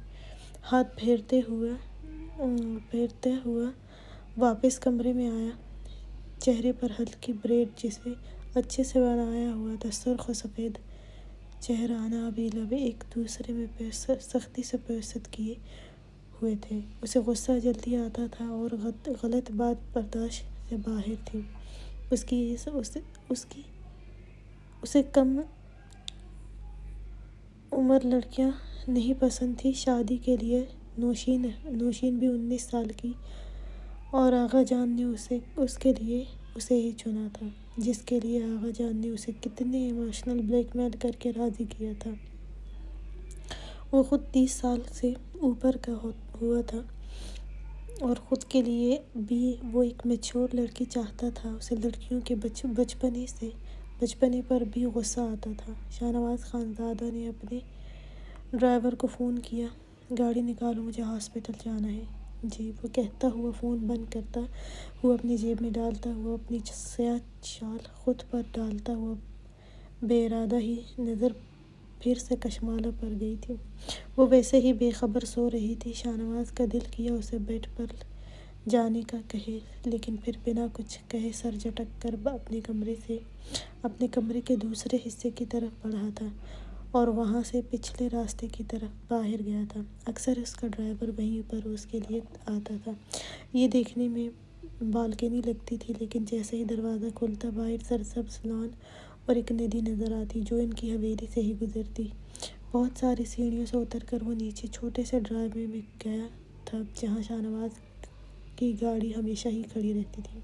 ہاتھ پھیرتے ہوا واپس کمرے میں آیا۔ چہرے پر ہلکی بریڈ جسے اچھے سے بنایا ہوا تھا، سرخ و سفید چہرہ، انابی لب ایک دوسرے میں سختی سے پیوست کیے ہوئے تھے۔ اسے غصہ جلدی آتا تھا اور غلط بات برداشت سے باہر تھی۔ اسے کم عمر لڑکیاں نہیں پسند تھیں۔ شادی کے لیے نوشین بھی 19 سال کی اور آغا جان نے اس کے لیے اسے ہی چنا تھا، جس کے لیے آغا جان نے اسے کتنے ایموشنل بلیک میل کر کے راضی کیا تھا۔ وہ خود 30 سال سے اوپر کا ہوا تھا اور خود کے لیے بھی وہ ایک میچور لڑکی چاہتا تھا۔ اسے لڑکیوں کے بچپنے پر بھی غصہ آتا تھا۔ شاہ نواز خانزادہ نے اپنے ڈرائیور کو فون کیا۔ گاڑی نکالو، مجھے ہاسپٹل جانا ہے۔ جی، وہ کہتا ہوا فون بند کرتا ہوا اپنی جیب میں ڈالتا ہوا اپنی سیاہ شال خود پر ڈالتا ہوا بے ارادہ ہی نظر پھر سے کشمالہ پر گئی تھی۔ وہ ویسے ہی بے خبر سو رہی تھی۔ شاہ نواز کا دل کیا اسے بیڈ پر جانے کا کہے، لیکن پھر بنا کچھ کہے سر جھٹک کر اپنے کمرے کے دوسرے حصے کی طرف بڑھا تھا اور وہاں سے پچھلے راستے کی طرف باہر گیا تھا۔ اکثر اس کا ڈرائیور وہیں پر اس کے لیے آتا تھا۔ یہ دیکھنے میں بالکنی لگتی تھی، لیکن جیسے ہی دروازہ کھلتا باہر سرسبز لان اور ایک ندی نظر آتی جو ان کی حویلی سے ہی گزرتی۔ بہت ساری سیڑھیوں سے اتر کر وہ نیچے چھوٹے سے ڈرائیو وے میں گیا تھا جہاں شاہ نواز کی گاڑی ہمیشہ ہی کھڑی رہتی تھی۔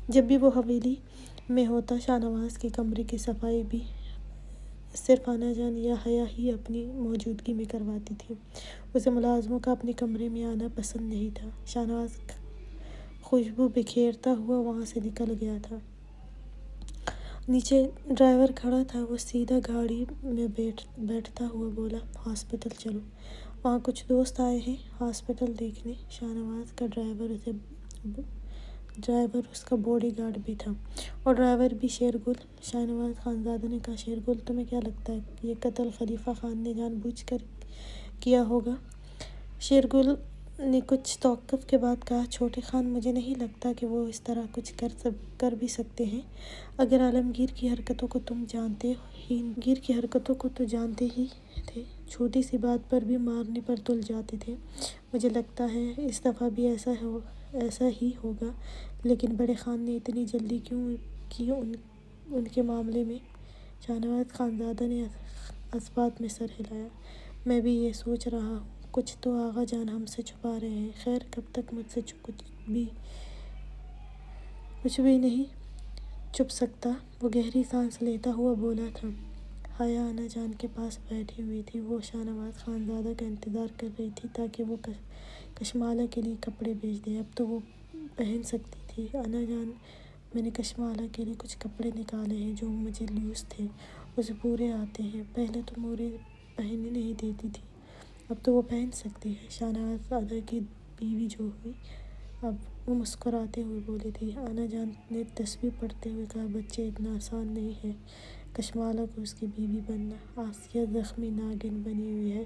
جب بھی وہ حویلی میں ہوتا، شاہ نواز کے کمرے کی صفائی بھی صرف آنا جان یا حیا ہی اپنی موجودگی میں کرواتی تھی۔ اسے ملازموں کا اپنے کمرے میں آنا پسند نہیں تھا۔ شاہ نواز خوشبو بکھیرتا ہوا وہاں سے نکل گیا تھا۔ نیچے ڈرائیور کھڑا تھا۔ وہ سیدھا گاڑی میں بیٹھتا ہوا بولا، ہاسپٹل چلو، وہاں کچھ دوست آئے ہیں ہاسپٹل دیکھنے۔ شاہ نواز کا ڈرائیور اس کا باڈی گارڈ بھی تھا اور ڈرائیور بھی شیرگل۔ شاہ نواز خانزادہ نے کہا، شیرگل، تمہیں کیا لگتا ہے یہ قتل خلیفہ خان نے جان بوجھ کر کیا ہوگا؟ شیرگل نے کچھ توقف کے بعد کہا، چھوٹے خان، مجھے نہیں لگتا کہ وہ اس طرح کچھ کر بھی سکتے ہیں۔ اگر عالمگیر کی حرکتوں کو تو جانتے ہی تھے، چھوٹی سی بات پر بھی مارنے پر تل جاتے تھے۔ مجھے لگتا ہے اس دفعہ بھی ایسا ہی ہوگا، لیکن بڑے خان نے اتنی جلدی کیوں کی ان کے معاملے میں؟ شاہ نواز خانزادہ نے اثبات میں سر ہلایا۔ میں بھی یہ سوچ رہا ہوں کچھ تو آغا جان ہم سے چھپا رہے ہیں۔ خیر کب تک مجھ سے کچھ بھی نہیں چھپ سکتا، وہ گہری سانس لیتا ہوا بولا تھا۔ حیا انا جان کے پاس بیٹھی ہوئی تھی، وہ شاہ نواز خانزادہ کا انتظار کر رہی تھی تاکہ وہ کشمالہ کے لیے کپڑے بھیج دے، اب تو وہ پہن سکتی تھی۔ انا جان، میں نے کشمالہ کے لیے کچھ کپڑے نکالے ہیں جو مجھے لوز تھے، اسے پورے آتے ہیں، پہلے تو مجھے پہننے نہیں دیتی تھی، اب تو وہ پہن سکتی ہے۔ شاہ نواز زادہ کی بیوی جو ہوئی، اب وہ مسکراتے ہوئے بولی تھی۔ انا جان نے تسبیح پڑھتے ہوئے کہا، بچے اتنا آسان نہیں ہے کشمالہ کو اس کی بیوی بننا۔ آسیہ زخمی ناگن بنی ہوئی ہے،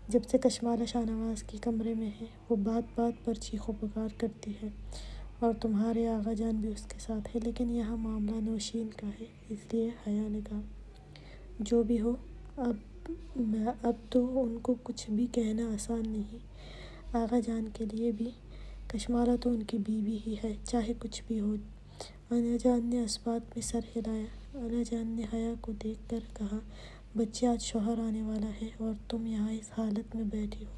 جب سے کشمالہ شاہ نواز کے کمرے میں ہے وہ بات بات پر چیخ و پکار کرتی ہے، اور تمہارے آغا جان بھی اس کے ساتھ ہے، لیکن یہاں معاملہ نوشین کا ہے، اس لیے حیا نے کہا، جو بھی ہو اب تو ان کو کچھ بھی کہنا آسان نہیں، آغا جان کے لیے بھی کشمالہ تو ان کی بیوی ہی ہے، چاہے کچھ بھی ہو۔ انا جان نے اس بات میں سر ہلایا۔ انا جان نے حیا کو دیکھ کر کہا، بچے آج شوہر آنے والا ہے اور تم یہاں اس حالت میں بیٹھی ہو،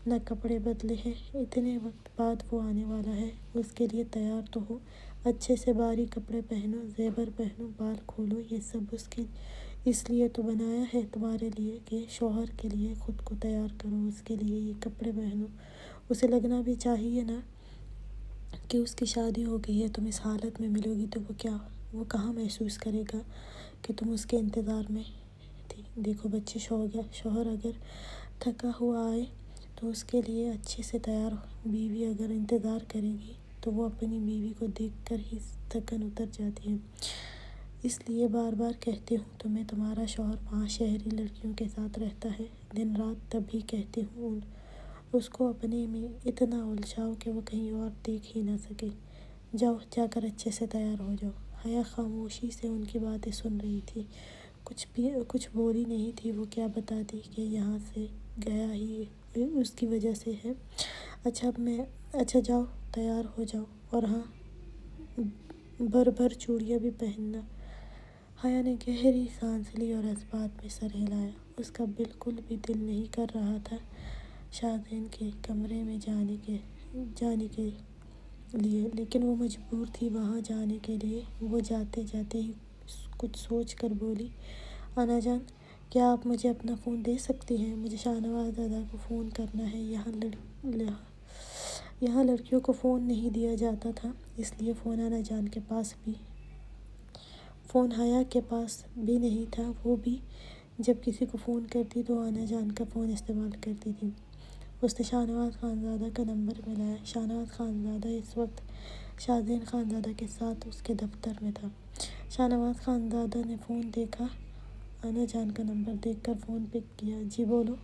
نہ کپڑے بدلے ہیں، اتنے وقت بعد وہ آنے والا ہے، اس کے لیے تیار تو ہو، اچھے سے بھاری کپڑے پہنو، زیور پہنو، بال کھولو، یہ سب اس لیے تو بنایا ہے تمہارے لیے کہ شوہر کے لیے خود کو تیار کرو، اس کے لیے یہ کپڑے پہنو، اسے لگنا بھی چاہیے نا کہ اس کی شادی ہو گئی ہے، تم اس حالت میں ملو گی تو وہ کہاں محسوس کرے گا کہ تم اس کے انتظار میں تھی۔ دیکھو بچے، شوہر اگر تھکا ہوا آئے تو اس کے لیے اچھے سے تیار ہو، بیوی اگر انتظار کرے گی تو وہ اپنی بیوی کو دیکھ کر ہی تھکن اتر جاتی ہے، اس لیے بار بار کہتی ہوں تمہیں، تمہارا شوہر وہاں شہری لڑکیوں کے ساتھ رہتا ہے دن رات، تب بھی کہتی ہوں اس کو اپنے میں اتنا الجھاؤ کہ وہ کہیں اور دیکھ ہی نہ سکے، جاؤ جا کر اچھے سے تیار ہو جاؤ۔ حیا خاموشی سے ان کی باتیں سن رہی تھی، کچھ بولی نہیں تھی، وہ کیا بتاتی کہ یہاں سے گیا ہی اس کی وجہ سے ہے۔ اچھا جاؤ تیار ہو جاؤ، اور ہاں بھر چوڑیاں بھی پہننا۔ حیا نے گہری سانس لی اور اس بات میں سر ہلایا، اس کا بالکل بھی دل نہیں کر رہا تھا شاذین کے کمرے میں جانے کے لیے، لیکن وہ مجبور تھی وہاں جانے کے لیے۔ وہ جاتے جاتے ہی کچھ سوچ کر بولی، انا جان، کیا آپ مجھے اپنا فون دے سکتی ہیں؟ مجھے شاہ نواز دادا کو فون کرنا ہے، یہاں لڑکیوں کو فون نہیں دیا جاتا تھا، اس لیے فون حیا کے پاس بھی نہیں تھا، وہ بھی جب کسی کو فون کرتی تو انا جان کا فون استعمال کرتی تھی۔ اس نے شاہ نواز خانزادہ کا نمبر ملایا۔ شاہ نواز خانزادہ اس وقت شاذین خانزادہ کے ساتھ اس کے دفتر میں تھا۔ شاہ نواز خانزادہ نے فون دیکھا، انا جان کا نمبر دیکھ کر فون پک کیا۔ جی بولو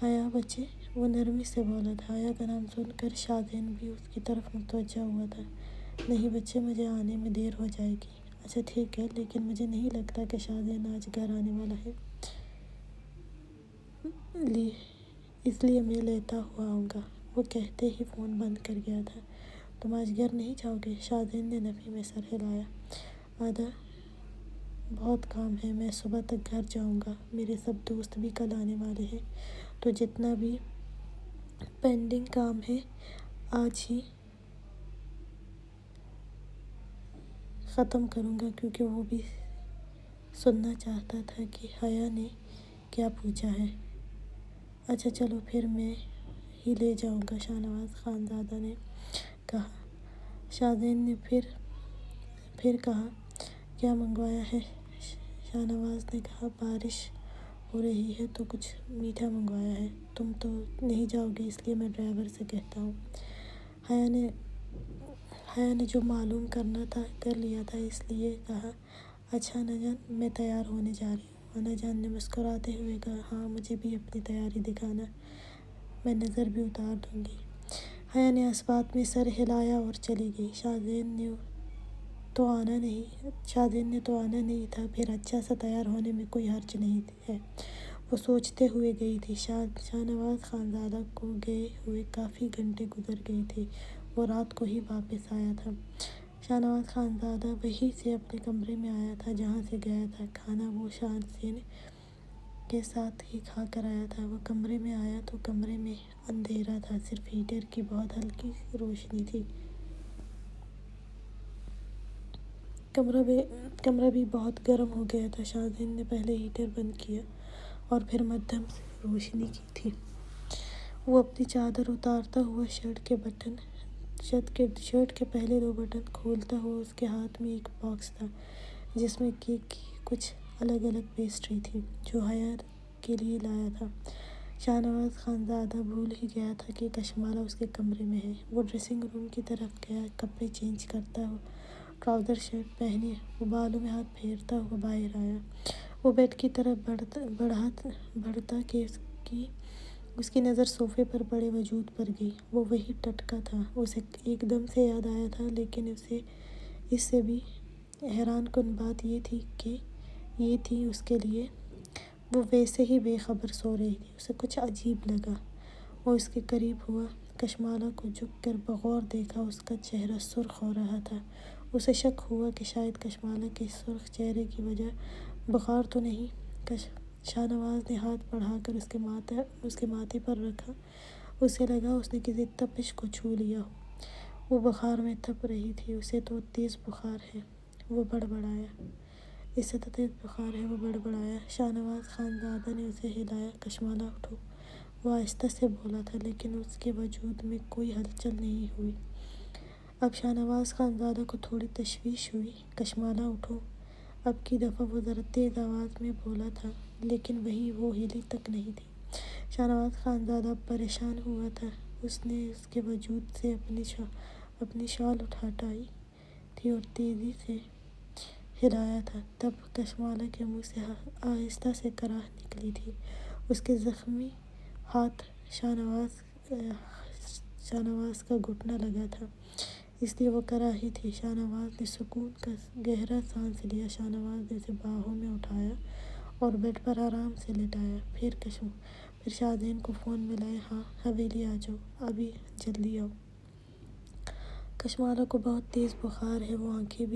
حیا بچے، وہ نرمی سے بولا تھا۔ حیا کا نام سن کر شاذین بھی اس کی طرف متوجہ ہوا تھا۔ نہیں بچے، مجھے آنے میں دیر ہو جائے گی۔ اچھا ٹھیک ہے، لیکن مجھے نہیں لگتا کہ شاذین آج گھر آنے والا ہے، اس لیے میں لیتا ہوا آؤں گا، وہ کہتے ہی فون بند کر گیا تھا۔ تم آج گھر نہیں جاؤ گے؟ شاذین نے نفی میں سر ہلایا۔ آدا بہت کام ہے، میں صبح تک گھر جاؤں گا، میرے سب دوست بھی کل آنے والے ہیں، تو جتنا بھی پینڈنگ کام ہے آج ہی ختم کروں گا، کیونکہ وہ بھی سننا چاہتا تھا کہ حیا نے کیا پوچھا ہے۔ اچھا چلو پھر میں ہی لے جاؤں گا، شاہ نواز خانزادہ نے کہا۔ شاذین نے پھر کہا، کیا منگوایا ہے؟ شاہ نواز نے کہا، بارش ہو رہی ہے تو کچھ میٹھا منگوایا ہے، تم تو نہیں جاؤ گے، اس لیے میں ڈرائیور سے کہتا ہوں۔ حیا نے جو معلوم کرنا تھا کر لیا تھا، اس لیے کہا، اچھا انا جان، میں تیار ہونے جا رہی ہوں۔ انا جان نے مسکراتے ہوئے کہا، ہاں مجھے بھی اپنی تیاری دکھانا، میں نظر بھی اتار دوں گی۔ حیا نے اس بات میں سر ہلایا اور چلی گئی۔ شاذین نے تو آنا نہیں تھا، پھر اچھا سا تیار ہونے میں کوئی حرج نہیں ہے، وہ سوچتے ہوئے گئی تھی۔ شاہ نواز خانزادہ کو گئے ہوئے کافی گھنٹے گزر گئے تھے، وہ رات کو ہی واپس آیا تھا۔ شاہ نواز خانزادہ وہیں سے اپنے کمرے میں آیا تھا جہاں سے گیا تھا، کھانا وہ شاذین کے ساتھ ہی کھا کر آیا تھا۔ وہ کمرے میں آیا تو کمرے میں اندھیرا تھا، صرف ہیٹر کی بہت ہلکی روشنی تھی۔ کمرہ بھی بہت گرم ہو گیا تھا۔ شاہزین نے پہلے ہیٹر بند کیا اور پھر مدھم سے روشنی کی تھی۔ وہ اپنی چادر اتارتا ہوا شرٹ کے پہلے 2 بٹن کھولتا ہوا، اس کے ہاتھ میں ایک باکس تھا جس میں کیک کی کچھ الگ الگ پیسٹری تھی جو حیا کے لیے لایا تھا۔ شاہنواز خانزادہ بھول ہی گیا تھا کہ کشمالہ اس کے کمرے میں ہے۔ وہ ڈریسنگ روم کی طرف گیا، کپڑے چینج کرتا ہوا، ٹراؤزر شرٹ پہنے وہ بالوں میں ہاتھ پھیرتا ہوا باہر آیا۔ وہ بیڈ کی طرف بڑھتا کہ اس کی نظر صوفے پر پڑے وجود پر گئی۔ وہ وہی ٹٹکا تھا۔ اسے ایک دم سے یاد آیا تھا، لیکن اس سے بھی حیران کن بات یہ تھی اس کے لیے وہ ویسے ہی بے خبر سو رہی تھی۔ اسے کچھ عجیب لگا۔ وہ اس کے قریب ہوا، کشمالہ کو جھک کر بغور دیکھا۔ اس کا چہرہ سرخ ہو رہا تھا۔ اسے شک ہوا کہ شاید کشمالہ کے سرخ چہرے کی وجہ بخار تو نہیں۔ شاہنواز نے ہاتھ بڑھا کر اس کے ماتھے پر رکھا۔ اسے لگا اس نے کسی تپش کو چھو لیا ہو۔ وہ بخار میں تپ رہی تھی۔ اسے تو تیز بخار ہے، وہ بڑبڑایا۔ شاہنواز خانزادہ نے اسے ہلایا، کشمالہ اٹھو۔ وہ آہستہ سے بولا تھا، لیکن اس کے وجود میں کوئی ہلچل نہیں ہوئی۔ اب شاہنواز خانزادہ کو تھوڑی تشویش ہوئی۔ کشمالہ اٹھو۔ اب کی دفعہ وہ ذرا تیز آواز میں بولا تھا، لیکن وہ ہلی تک نہیں تھی۔ شاہنواز خانزادہ اب پریشان ہوا تھا۔ اس نے اس کے وجود سے اپنی شال ہٹائی تھی اور تیزی سے ہلایا تھا، تب کشمالہ کے منہ سے آہستہ سے کراہ نکلی تھی۔ اس کے زخمی ہاتھ شاہنواز کا گھٹنا لگا تھا، اس لیے وہ کراہی تھی۔ شاہنواز نے سکون کا گہرا سانس لیا۔ شاہنواز نے اسے باہوں میں اٹھایا اور بیڈ پر آرام سے لٹایا۔ پھر شاہزین کو فون ملایا، ہاں حویلی آ جاؤ، ابھی جلدی آؤ۔ کشمالہ کو بہت تیز بخار ہے، وہ آنکھیں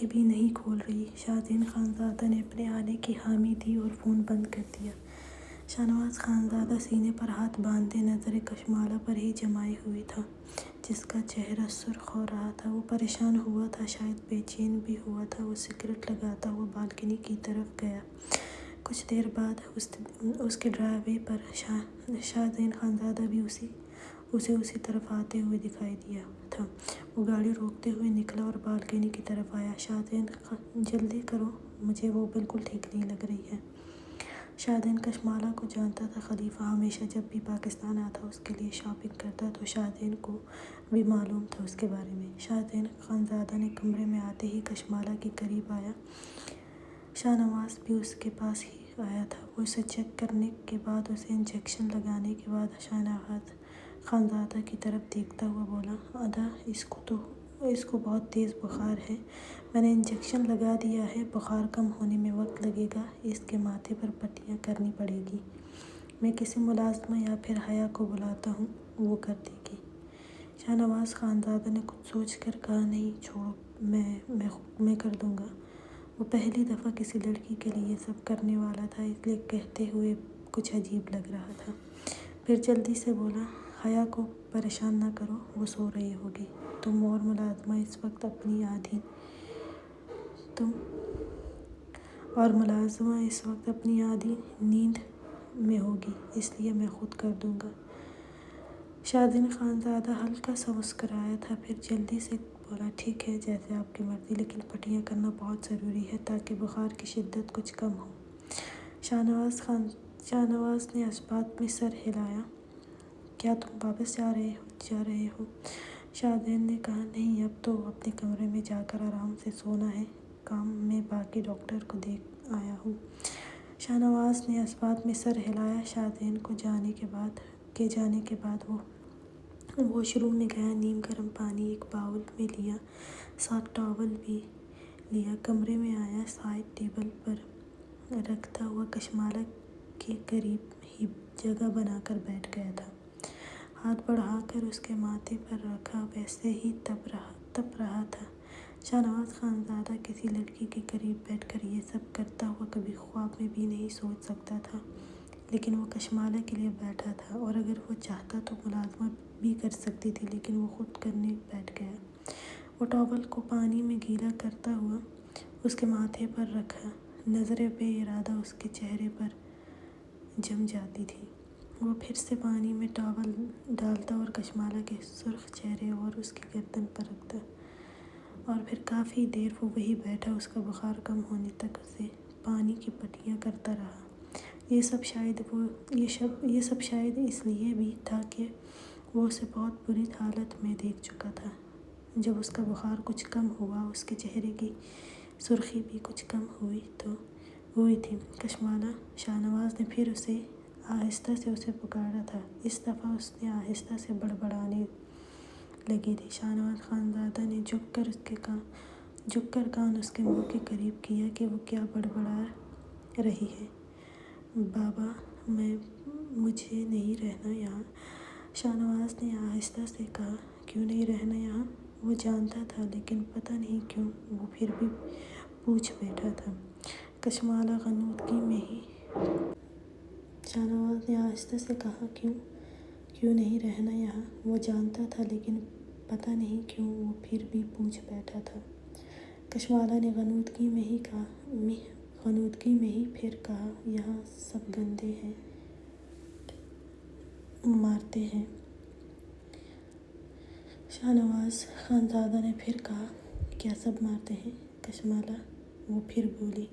بھی نہیں کھول رہی۔ شاہزین خانزادہ نے اپنے آنے کی حامی دی اور فون بند کر دیا۔ شاہنواز خانزادہ سینے پر ہاتھ باندھے نظریں کشمالہ پر ہی جمائے ہوئے تھا، جس کا چہرہ سرخ ہو رہا تھا۔ وہ پریشان ہوا تھا، شاید بے چین بھی ہوا تھا۔ وہ سگریٹ لگاتا ہوا بالکنی کی طرف گیا۔ کچھ دیر بعد اس کے ڈرائیو وے پر شاہزین خانزادہ بھی اسے اسی طرف آتے ہوئے دکھائی دیا تھا۔ وہ گاڑی روکتے ہوئے نکلا اور بالکنی کی طرف آیا۔ شاہزین جلدی کرو، مجھے وہ بالکل ٹھیک نہیں لگ رہی ہے۔ شاہزین کشمالہ کو جانتا تھا۔ خلیفہ ہمیشہ جب بھی پاکستان آتا اس کے لیے شاپنگ کرتا، تو شاہزین کو بھی معلوم تھا اس کے بارے میں۔ شاہزین خانزادہ نے کمرے میں آتے ہی کشمالہ کے قریب آیا۔ شاہنواز بھی اس کے پاس ہی آیا تھا۔ وہ اسے چیک کرنے کے بعد، اسے انجیکشن لگانے کے بعد شاہنواز خانزادہ کی طرف دیکھتا ہوا بولا، ادا اس کو بہت تیز بخار ہے، میں نے انجیکشن لگا دیا ہے، بخار کم ہونے میں وقت لگے گا، اس کے ماتھے پر پٹیاں کرنی پڑے گی، میں کسی ملازمہ یا پھر حیا کو بلاتا ہوں، وہ کر دے گی۔ شاہنواز خانزادہ نے کچھ سوچ کر کہا، نہیں چھوڑو، میں کر دوں گا۔ وہ پہلی دفعہ کسی لڑکی کے لیے یہ سب کرنے والا تھا، اس لیے کہتے ہوئے کچھ عجیب لگ رہا تھا۔ پھر جلدی سے بولا، حیا کو پریشان نہ کرو، وہ سو رہی ہوگی، تم اور ملازمہ اس وقت اپنی آدھی نیند میں ہوگی، اس لیے میں خود کر دوں گا۔ شاہزین خانزادہ ہلکا سا مسکرایا تھا، پھر جلدی سے بولا، ٹھیک ہے، جیسے آپ کی مرضی، لیکن پٹیاں کرنا بہت ضروری ہے تاکہ بخار کی شدت کچھ کم ہو۔ شاہنواز نے اس بات میں سر ہلایا، کیا تم واپس جا رہے ہو؟ شاہزین نے کہا، نہیں، اب تو اپنے کمرے میں جا کر آرام سے سونا ہے، کام میں باقی ڈاکٹر کو دیکھ آیا ہوں۔ شاہنواز نے اس بات میں سر ہلایا۔ شاہزین کے جانے کے بعد وہ واش روم میں گیا، نیم گرم پانی ایک باؤل میں لیا، ساتھ ٹاول بھی لیا، کمرے میں آیا، سائیڈ ٹیبل پر رکھتا ہوا کشمالہ کے قریب ہی جگہ بنا کر بیٹھ گیا تھا، ہاتھ بڑھا کر اس کے ماتھے پر رکھا، ویسے ہی تپ رہا تھا شاہنواز خانزادہ کسی لڑکی کے قریب بیٹھ کر یہ سب کرتا ہوا کبھی خواب میں بھی نہیں سوچ سکتا تھا، لیکن وہ کشمالہ کے لیے بیٹھا تھا، اور اگر وہ چاہتا تو ملازمت بھی کر سکتی تھی، لیکن وہ خود کرنے بیٹھ گیا۔ وہ ٹاول کو پانی میں گیلا کرتا ہوا اس کے ماتھے پر رکھا، نظریں بے ارادہ اس کے چہرے پر جم جاتی تھی۔ وہ پھر سے پانی میں ٹاول ڈالتا اور کشمالہ کے سرخ چہرے اور اس کی گردن پر رکھتا، اور پھر کافی دیر وہ وہیں بیٹھا اس کا بخار کم ہونے تک اسے پانی کی پٹیاں کرتا رہا۔ یہ سب شاید اس لیے بھی تھا کہ وہ اسے بہت بری حالت میں دیکھ چکا تھا۔ جب اس کا بخار کچھ کم ہوا، اس کے چہرے کی سرخی بھی کچھ کم ہوئی تھی۔ کشمالہ، شاہنواز نے پھر آہستہ سے اسے پکارا تھا۔ اس دفعہ اس نے آہستہ سے بڑبڑانے لگی تھی۔ شاہنواز خانزادہ نے جھک کر کان اس کے منہ کے قریب کیا کہ وہ کیا بڑبڑا رہی ہے۔ بابا، مجھے نہیں رہنا یہاں، شاہنواز نے آہستہ سے کہا۔ کیوں نہیں رہنا یہاں؟ وہ جانتا تھا، لیکن پتہ نہیں کیوں وہ پھر بھی پوچھ بیٹھا تھا۔ کشمالہ غنودگی میں ہی شاہنواز نے آہستہ سے کہا، کیوں نہیں رہنا یہاں؟ وہ جانتا تھا، لیکن پتہ نہیں کیوں وہ پھر بھی پوچھ بیٹھا تھا۔ کشمالہ نے غنودگی میں ہی پھر کہا، یہاں سب گندے ہیں، مارتے ہیں۔ شاہنواز خانزادہ نے پھر کہا، کیا سب مارتے ہیں کشمالہ؟ وہ پھر بولی۔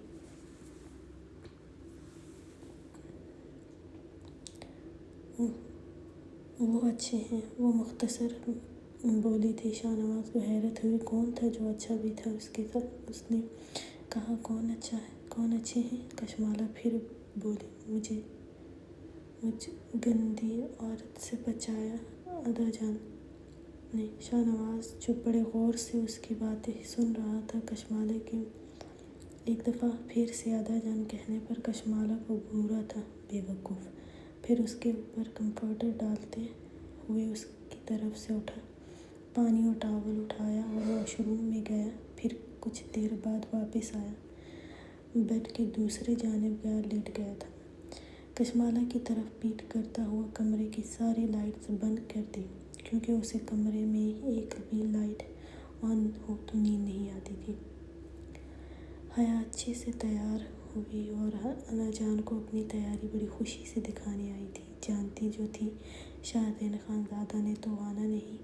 وہ اچھے ہیں، وہ مختصر بولی تھی۔ شاہنواز کو حیرت ہوئی، کون تھا جو اچھا بھی تھا اس کے ساتھ؟ اس نے کہا، کون اچھے ہیں؟ کشمالہ پھر بولی، مجھ گندی عورت سے بچایا ادا جان نے۔ شاہنواز جو بڑے غور سے اس کی باتیں سن رہا تھا، کشمالہ کے ایک دفعہ پھر سے ادا جان کہنے پر کشمالہ کو گھورا تھا، بے وقوف۔ پھر اس کے اوپر کمفرٹر ڈالتے ہوئے اس کی طرف سے اٹھا، پانی اور ٹاول اٹھایا اور واش روم میں گیا۔ پھر کچھ دیر بعد واپس آیا، بیڈ کے دوسری جانب لیٹ گیا تھا۔ کشمالہ کی طرف پیٹ کرتا ہوا کمرے کی ساری لائٹس بند کر دی، کیونکہ اسے کمرے میں ایک بھی لائٹ آن ہو تو نیند نہیں آتی تھی۔ حیا اچھے سے تیار ہوئی اور انا جان کو اپنی تیاری بڑی خوشی سے دکھانے آئی تھی۔ جانتی جو تھی شاہدین خانزادہ نے تو آنا نہیں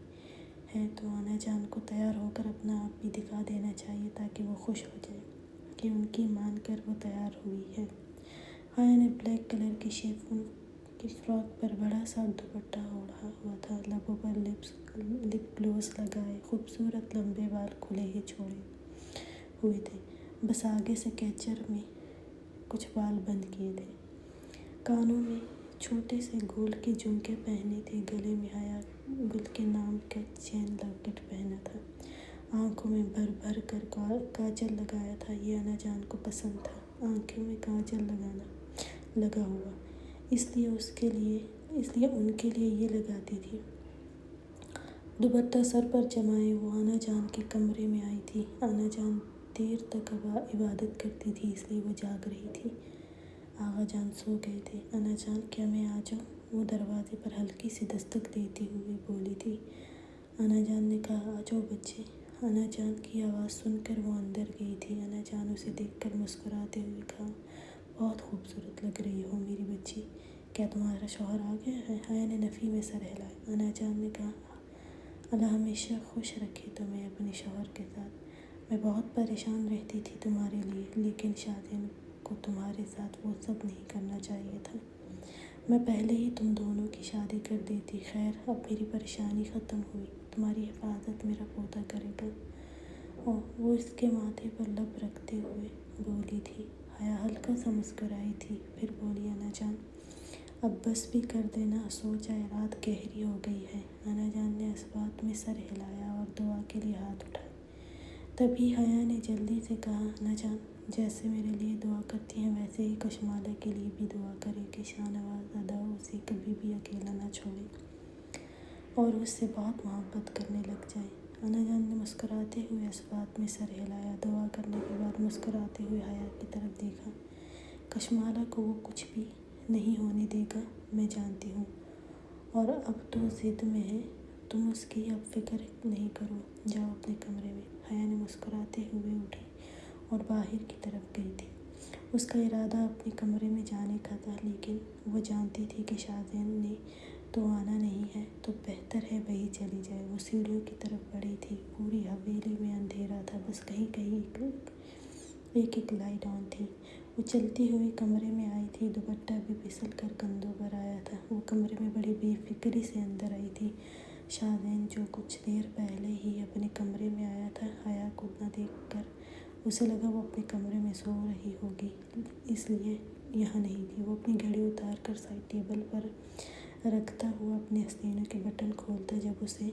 ہے، تو انا جان کو تیار ہو کر اپنا آپ بھی دکھا دینا چاہیے تاکہ وہ خوش ہو جائے کہ ان کی مان کر وہ تیار ہوئی ہے۔ حیا نے بلیک کلر کی شیفون کی فراک پر بڑا سا دوپٹہ اوڑھا ہوا تھا، لبوں پر لپ گلوس لگائے، خوبصورت لمبے بال کھلے ہی چھوڑے ہوئے تھے، بس آگے سے کیچر میں کچھ بال بند کیے تھے۔ کانوں میں چھوٹے سے گول کے جھمکے پہنے تھے، گلے میں حیا گل کے نام کا چین لاکٹ پہنا تھا، آنکھوں میں بھر کر کاجل لگایا تھا۔ یہ انا جان کو پسند تھا، آنکھوں میں کاجل لگا ہوا، اس لیے ان کے لیے یہ لگاتی تھی۔ دوپٹہ سر پر جمائے وہ انا جان کے کمرے میں آئی تھی۔ انا جان دیر تک عبادت کرتی تھی، اس لیے وہ جاگ رہی تھی۔ آغا جان سو گئے تھے۔ انا جان، کیا میں آ جاؤں؟ وہ دروازے پر ہلکی سی دستک دیتی ہوئی بولی تھی۔ انا جان نے کہا، آ جاؤ بچے۔ انا جان کی آواز سن کر وہ اندر گئی تھی۔ انا جان اسے دیکھ کر مسکراتے ہوئے کہا، بہت خوبصورت لگ رہی ہو میری بچی، کیا تمہارا شوہر آ گیا ہے؟ حیا نے نفی میں سر ہلایا۔ انا جان نے کہا، اللہ ہمیشہ خوش رکھے تمہیں اپنے شوہر کے ساتھ۔ میں بہت پریشان رہتی تھی تمہارے لیے، لیکن شاہدین کو تمہارے ساتھ وہ سب نہیں کرنا چاہیے تھا۔ میں پہلے ہی تم دونوں کی شادی کر دیتی۔ خیر، اب میری پریشانی ختم ہوئی، تمہاری حفاظت میرا پوتا کرے گا۔ وہ اس کے ماتھے پر لب رکھتے ہوئے بولی تھی۔ حیا ہلکا سا مسکرائی تھی، پھر بولی، انا جان اب بس بھی کر دینا، سو جائے، رات گہری ہو گئی ہے۔ انا جان نے اس بات میں سر ہلایا اور دعا کے لیے ہاتھ اٹھائے۔ تبھی حیا نے جلدی سے کہا، انا جان جیسے میرے لیے دعا کرتی ہیں ویسے ہی کشمالہ کے لیے بھی دعا کریں کہ شاہنواز ادا اسے کبھی بھی اکیلا نہ چھوڑے اور اس سے بہت محبت کرنے لگ جائے۔ انا جان نے مسکراتے ہوئے اس بات میں سر ہلایا۔ دعا کرنے کے بعد مسکراتے ہوئے حیا کی طرف دیکھا۔ کشمالہ کو وہ کچھ بھی نہیں ہونے دے گا، میں جانتی ہوں، اور اب تو ضد میں ہے۔ تم اس کی اب فکر نہیں کرو، جاؤ اپنے کمرے میں۔ حیا نے مسکراتے ہوئے اٹھی اور باہر کی طرف گئی تھی۔ اس کا ارادہ اپنے کمرے میں جانے کا تھا، لیکن وہ جانتی تھی کہ شاذین نے تو آنا نہیں ہے، تو بہتر ہے وہی چلی جائے۔ وہ سیڑھیوں کی طرف بڑھی تھی۔ پوری حویلی میں اندھیرا تھا، بس کہیں کہیں ایک لائٹ آن تھی۔ وہ چلتی ہوئی کمرے میں آئی تھی، دوپٹہ بھی پھسل کر کندھوں پر آیا تھا۔ وہ کمرے میں بڑی بے فکری سے اندر آئی تھی۔ شاذین جو کچھ دیر پہلے ہی اپنے کمرے میں آیا تھا، حیا کو نہ دیکھ کر اسے لگا وہ اپنے کمرے میں سو رہی ہوگی، اس لیے یہاں نہیں تھی۔ وہ اپنی گھڑی اتار کر سائڈ ٹیبل پر رکھتا ہوا اپنے آستینے کے بٹن کھولتا جب اسے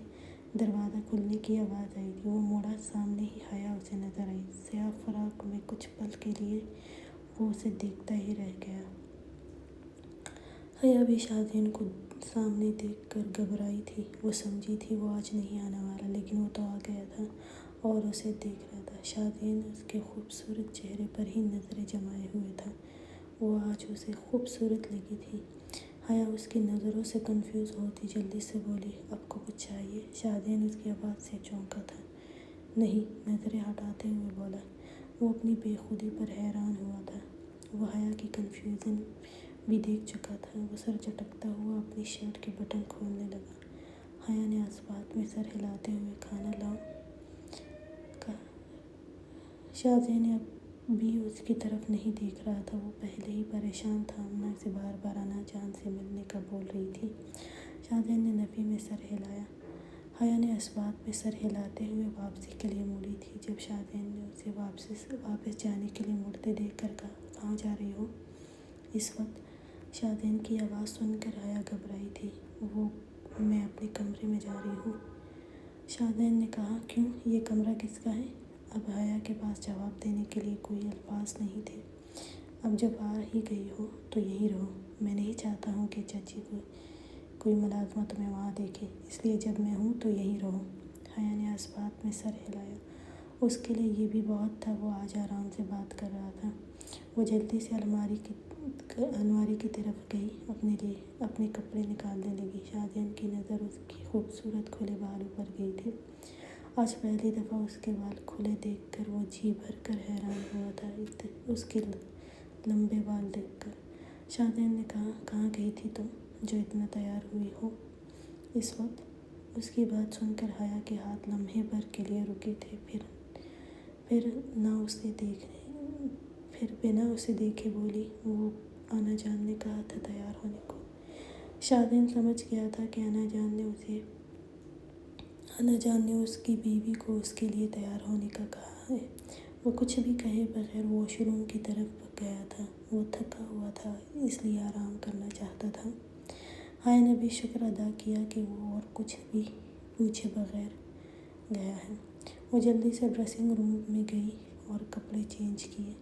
دروازہ کھلنے کی آواز آئی تھی۔ وہ مڑا، سامنے ہی حیا اسے نظر آئی۔ سیاہ فراق میں کچھ پل کے لیے وہ اسے دیکھتا ہی رہ گیا۔ حیا بھی شاذین کو سامنے دیکھ کر گھبرائی تھی۔ وہ سمجھی تھی وہ آج نہیں آنے والا، لیکن وہ تو آ گیا تھا اور اسے دیکھ رہا تھا۔ شاذین اس کے خوبصورت چہرے پر ہی نظریں جمائے ہوئے تھا۔ وہ آج اسے خوبصورت لگی تھی۔ حیا اس کی نظروں سے کنفیوز ہوتی جلدی سے بولی، آپ کو کچھ چاہیے؟ شاذین اس کی آواز سے چونکا تھا۔ نہیں، نظریں ہٹاتے ہوئے بولا۔ وہ اپنی بے خودی پر حیران ہوا تھا۔ وہ حیا کی کنفیوژن بھی دیکھ چکا تھا۔ وہ سر جھٹکتا ہوا اپنی شرٹ کے بٹن کھولنے لگا۔ حیا نے اس بات میں سر ہلاتے ہوئے کھانا لاؤ کہا۔ شاذین اب بھی اس کی طرف نہیں دیکھ رہا تھا۔ وہ پہلے ہی پریشان تھا، اماں سے بار بار انا جان سے ملنے کا بول رہی تھی۔ شاذین نے نفی میں سر ہلایا۔ حیا نے اس بات پہ سر ہلاتے ہوئے واپسی کے لیے مڑی تھی جب شاذین نے اسے واپس جانے کے لیے مڑتے دیکھ کر کہا، کہاں جا رہی ہو؟ اس وقت شاذین کی آواز سن کر حیا گھبرائی تھی۔ میں اپنے کمرے میں جا رہی ہوں۔ شاذین نے کہا، کیوں؟ یہ کمرہ کس کا ہے؟ اب حیا کے پاس جواب دینے کے لیے کوئی الفاظ نہیں تھے۔ اب جب آ ہی گئی ہو تو یہیں رہو۔ میں نہیں چاہتا ہوں کہ چچی کوئی ملازمہ تمہیں وہاں دیکھے، اس لیے جب میں ہوں تو یہیں رہو۔ حیا نے اس بات میں سر ہلایا۔ اس کے لیے یہ بھی بہت تھا، وہ آج آرام سے بات کر رہا تھا۔ وہ جلدی سے الماری کی طرف گئی، اپنے کپڑے نکالنے لگی۔ شاذین کی نظر اس کی خوبصورت کھلے بالوں پر گئی تھی۔ آج پہلی دفعہ اس کے بال کھلے دیکھ کر وہ جی بھر کر حیران ہوا تھا، اس کے لمبے بال دیکھ کر۔ شاذین نے کہا، کہاں گئی تھی تم جو اتنا تیار ہوئی ہو؟ اس وقت اس کی بات سن کر حیا کے ہاتھ لمحے بھر کے لیے رکے تھے، پھر بنا اسے دیکھے بولی، وہ انا جان نے کہا تھا تیار ہونے کو۔ شاذین سمجھ گیا تھا کہ انا جان نے اس کی بیوی کو اس کے لیے تیار ہونے کا کہا ہے۔ وہ کچھ بھی کہے بغیر واش روم کی طرف گیا تھا۔ وہ تھکا ہوا تھا، اس لیے آرام کرنا چاہتا تھا۔ حیا نے بھی شکر ادا کیا کہ وہ اور کچھ بھی پوچھے بغیر گیا ہے۔ وہ جلدی سے ڈریسنگ روم میں گئی اور کپڑے چینج کیے۔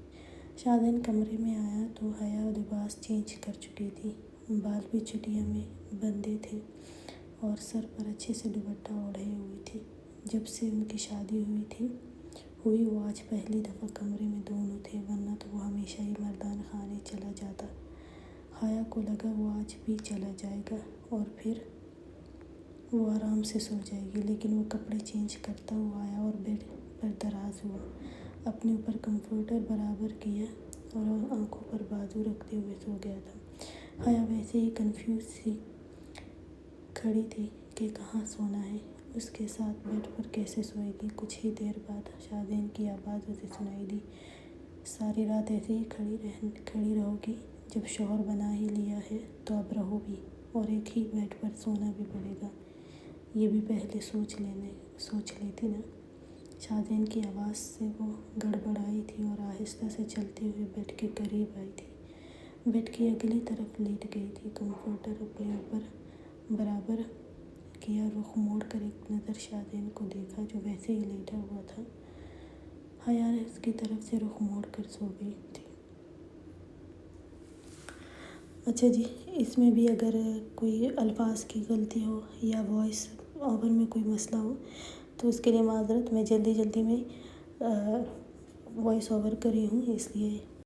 شاذین کمرے میں آیا تو حیا لباس چینج کر چکی تھی۔ بال بھی چٹیا میں بندھے تھے اور سر پر اچھے سے دوپٹہ اوڑھے ہوئی تھی۔ جب سے ان کی شادی ہوئی وہ آج پہلی دفعہ کمرے میں دونوں تھے، ورنہ تو وہ ہمیشہ ہی مردان خانے چلا جاتا۔ حیا کو لگا وہ آج بھی چلا جائے گا اور پھر وہ آرام سے سو جائے گی، لیکن وہ کپڑے چینج کرتا ہوا آیا اور بیڈ پر دراز ہوا، اپنے اوپر کمفرٹر برابر کیا اور آنکھوں پر بازو رکھتے ہوئے سو گیا تھا۔ حیا ویسے ہی کنفیوز سی کھڑی تھی کہ کہاں سونا ہے، اس کے ساتھ بیڈ پر کیسے سوئے گی۔ کچھ ہی دیر بعد شاذین کی آواز اسے سنائی دی، ساری رات ایسے ہی کھڑی رہو گی؟ جب شوہر بنا ہی لیا ہے تو اب رہو بھی، اور ایک ہی بیڈ پر سونا بھی پڑے گا، یہ بھی پہلے سوچ لیتی نا۔ شاذین کی آواز سے وہ گڑبڑائی تھی اور آہستہ سے چلتے ہوئے بیڈ کے قریب آئی تھی۔ بیڈ کی اگلی طرف لیٹ گئی تھی، کمفرٹر اپنے اوپر برابر کیا، رخ موڑ کر ایک نظر شاذین کو دیکھا جو ویسے ہی لیٹا ہوا تھا۔ حیا اس کی طرف سے رخ موڑ کر سو گئی تھی۔ اچھا جی، اس میں بھی اگر کوئی الفاظ کی غلطی ہو یا وائس اوور میں کوئی مسئلہ ہو تو اس کے لیے معذرت، میں جلدی میں وائس اوور کری ہوں، اس لیے